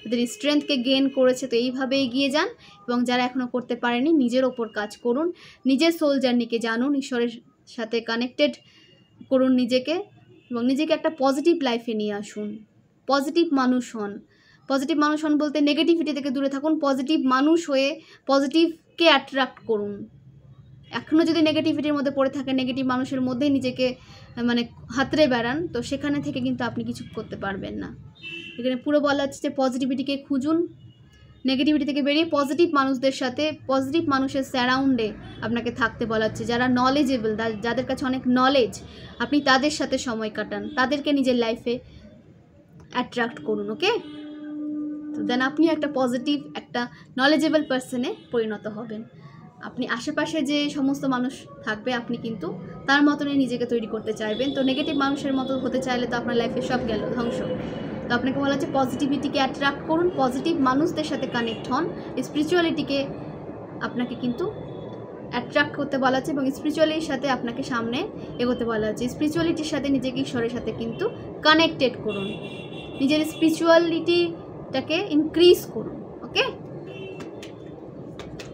তাদের স্ট্রেংথকে গেইন করেছে। তো এইভাবে এগিয়ে যান, এবং যারা এখনও করতে পারেনি, নিজের ওপর কাজ করুন, নিজের সোল জার্নিকে জানুন, ঈশ্বরের সাথে কানেক্টেড করুন নিজেকে, এবং নিজেকে একটা পজিটিভ লাইফে নিয়ে আসুন। পজিটিভ মানুষ হন বলতে নেগেটিভিটি থেকে দূরে থাকুন, পজিটিভ মানুষ হয়ে পজিটিভকে অ্যাট্রাক্ট করুন। এখনও যদি নেগেটিভিটির মধ্যে পড়ে থাকেন, নেগেটিভ মানুষের মধ্যেই নিজেকে মানে হাতড়ে বেড়ান, তো সেখানে থেকে কিন্তু আপনি কিছু করতে পারবেন না। এখানে পুরো বলা হচ্ছে যে পজিটিভিটিকে খুঁজুন, নেগেটিভিটি থেকে বেরিয়ে পজিটিভ মানুষদের সাথে, পজিটিভ মানুষের স্যারাউন্ডে আপনাকে থাকতে বলা হচ্ছে। যারা নলেজেবল, যাদের কাছে অনেক নলেজ, আপনি তাদের সাথে সময় কাটান, তাদেরকে নিজের লাইফে অ্যাট্রাক্ট করুন, ওকে? তো দেন আপনি একটা পজিটিভ, একটা নলেজেবল পার্সনে পরিণত হবেন। আপনি আশেপাশে যে সমস্ত মানুষ থাকবে, আপনি কিন্তু তার মতনই নিজেকে তৈরি করতে চাইবেন। তো নেগেটিভ মানুষের মতো হতে চাইলে তো আপনার লাইফে সব গেল, ধ্বংস। তো আপনাকে বলা হচ্ছে পজিটিভিটিকে অ্যাট্রাক্ট করুন, পজিটিভ মানুষদের সাথে কানেক্ট হন, স্পিরিচুয়ালিটিকে আপনাকে কিন্তু অ্যাট্রাক্ট করতে বলা হচ্ছে, এবং স্পিরিচুয়ালিটির সাথে আপনাকে সামনে এগোতে বলা হচ্ছে। স্পিরিচুয়ালিটির সাথে নিজেকে ঈশ্বরের সাথে কিন্তু কানেক্টেড করুন, নিজের স্পিরিচুয়ালিটিটাকে ইনক্রিজ করুন, ওকে?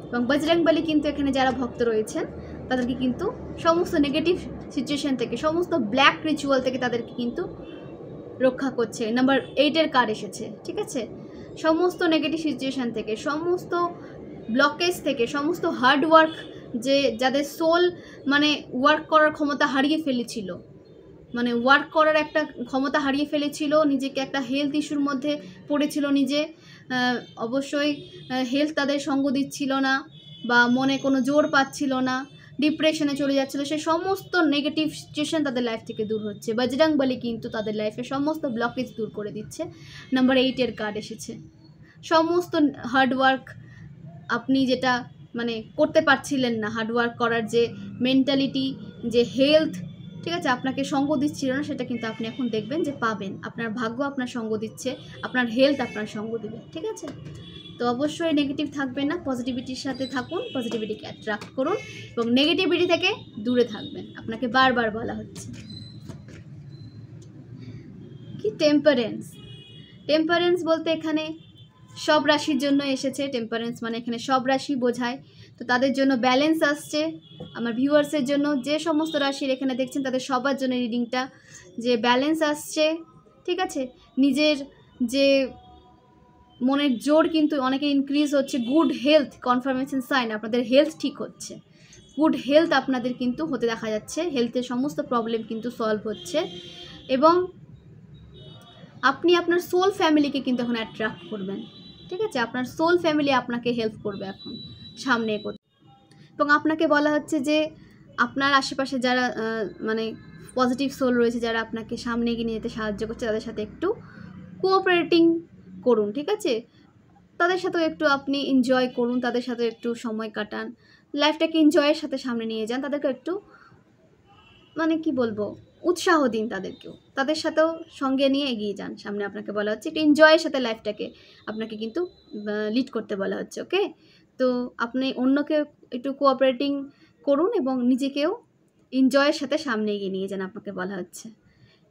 এবং বজরংবলী কিন্তু এখানে যারা ভক্ত রয়েছেন, তাদেরকে কিন্তু সমস্ত নেগেটিভ সিচুয়েশন থেকে, সমস্ত ব্ল্যাক রিচুয়াল থেকে তাদেরকে কিন্তু রক্ষা করছে। নাম্বার 8 কার্ড এসেছে, ঠিক আছে? সমস্ত নেগেটিভ সিচুয়েশান থেকে, সমস্ত ব্লকেজ থেকে, সমস্ত হার্ডওয়ার্ক, যাদের সোল মানে ওয়ার্ক করার ক্ষমতা হারিয়ে ফেলেছিল, মানে ওয়ার্ক করার একটা ক্ষমতা হারিয়ে ফেলেছিল, নিজেকে একটা হেলথ ইস্যুর মধ্যে পড়েছিল নিজে, অবশ্যই হেলথ তাদের সঙ্গ দিচ্ছিল না, বা মনে কোনো জোর পাচ্ছিল না, ডিপ্রেশনে চলে যাচ্ছিলো, সেই সমস্ত নেগেটিভ সিচুয়েশান তাদের লাইফ থেকে দূর হচ্ছে। বজরংবলী কিন্তু তাদের লাইফে সমস্ত ব্লকেজ দূর করে দিচ্ছে। নাম্বার 8 কার্ড এসেছে। সমস্ত হার্ডওয়ার্ক আপনি যেটা মানে করতে পারছিলেন না, হার্ডওয়ার্ক করার যে মেন্টালিটি, যে হেলথ, ঠিক আছে, আপনাকে সঙ্গ দিচ্ছিল না, সেটা কিন্তু আপনি এখন দেখবেন যে পাবেন। আপনার ভাগ্য আপনার সঙ্গ দিচ্ছে, আপনার হেলথ আপনার সঙ্গ দিবে, ঠিক আছে। তো অবশ্যই নেগেটিভ থাকবেন না, পজিটিভিটির সাথে থাকুন, পজিটিভিটিকে অ্যাট্রাক্ট করুন এবং নেগেটিভিটি থেকে দূরে থাকবেন, আপনাকে বারবার বলা হচ্ছে। কি টেম্পারেন্স, টেম্পারেন্স বলতে এখানে সব রাশির জন্য এসেছে। টেম্পারেন্স মানে এখানে সব রাশি বোঝায়, তো তাদের জন্য ব্যালেন্স আসছে। আমার ভিউয়ার্সের জন্য, যে সমস্ত রাশির এখানে দেখছেন তাদের সবার জন্য রিডিংটা, যে ব্যালেন্স আসছে, ঠিক আছে। নিজের যে মনের জোর কিন্তু অনেকে ইনক্রিজ হচ্ছে। গুড হেলথ কনফার্মেশন সাইন, আপনাদের হেলথ ঠিক হচ্ছে, গুড হেলথ আপনাদের কিন্তু হতে দেখা যাচ্ছে। হেলথের সমস্ত প্রবলেম কিন্তু সলভ হচ্ছে এবং আপনি আপনার সোল ফ্যামিলিকে কিন্তু এখন অ্যাট্রাক্ট করবেন, ঠিক আছে। আপনার সোল ফ্যামিলি আপনাকে হেল্প করবে এখন সামনে এগোতে। এবং আপনাকে বলা হচ্ছে যে আপনার আশেপাশে যারা মানে পজিটিভ সোল রয়েছে, যারা আপনাকে সামনে এগিয়ে নিয়ে যেতে সাহায্য করছে, তাদের সাথে একটু কোঅপারেটিং করুন, ঠিক আছে। তাদের সাথেও একটু আপনি এনজয় করুন, তাদের সাথে একটু সময় কাটান, লাইফটাকে এনজয়ের সাথে সামনে নিয়ে যান। তাদেরকে একটু মানে কি বলবো, উৎসাহ দিন তাদেরকেও, তাদের সাথেও সঙ্গে নিয়ে এগিয়ে যান সামনে। আপনাকে বলা হচ্ছে একটু এনজয়ের সাথে লাইফটাকে আপনাকে কিন্তু লিড করতে বলা হচ্ছে, ওকে। তো আপনি অন্যকে একটু কোঅপারেটিং করুন এবং নিজেকেও এনজয়ের সাথে সামনে এগিয়ে নিয়ে যান, আপনাকে বলা হচ্ছে।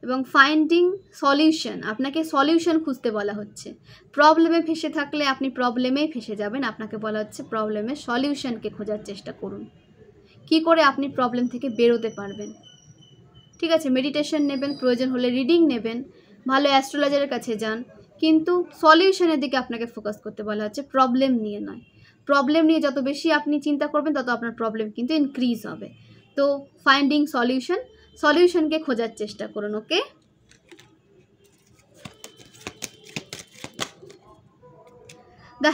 এবং ফাইন্ডিং সলিউশন, আপনাকে সলিউশন খুঁজতে বলা হচ্ছে। প্রবলেমে ফেসে থাকলে আপনি প্রবলেমেই ফেসে যাবেন, আপনাকে বলা হচ্ছে প্রবলেমের সলিউশনকে খোঁজার চেষ্টা করুন, কি করে আপনি প্রবলেম থেকে বেরোতে পারবেন, ঠিক আছে। মেডিটেশন নেবেন, প্রয়োজন হলে রিডিং নেবেন, ভালো অ্যাস্ট্রোলজারের কাছে যান, কিন্তু সলিউশনের দিকে আপনাকে ফোকাস করতে বলা হচ্ছে, প্রবলেম নিয়ে নয়। প্রবলেম নিয়ে যত বেশি আপনি চিন্তা করবেন তত আপনার প্রবলেম কিন্তু ইনক্রিজ হবে। তো ফাইন্ডিং সলিউশন, সলিউশনকে খোঁজার চেষ্টা করুন, ওকে। দ্য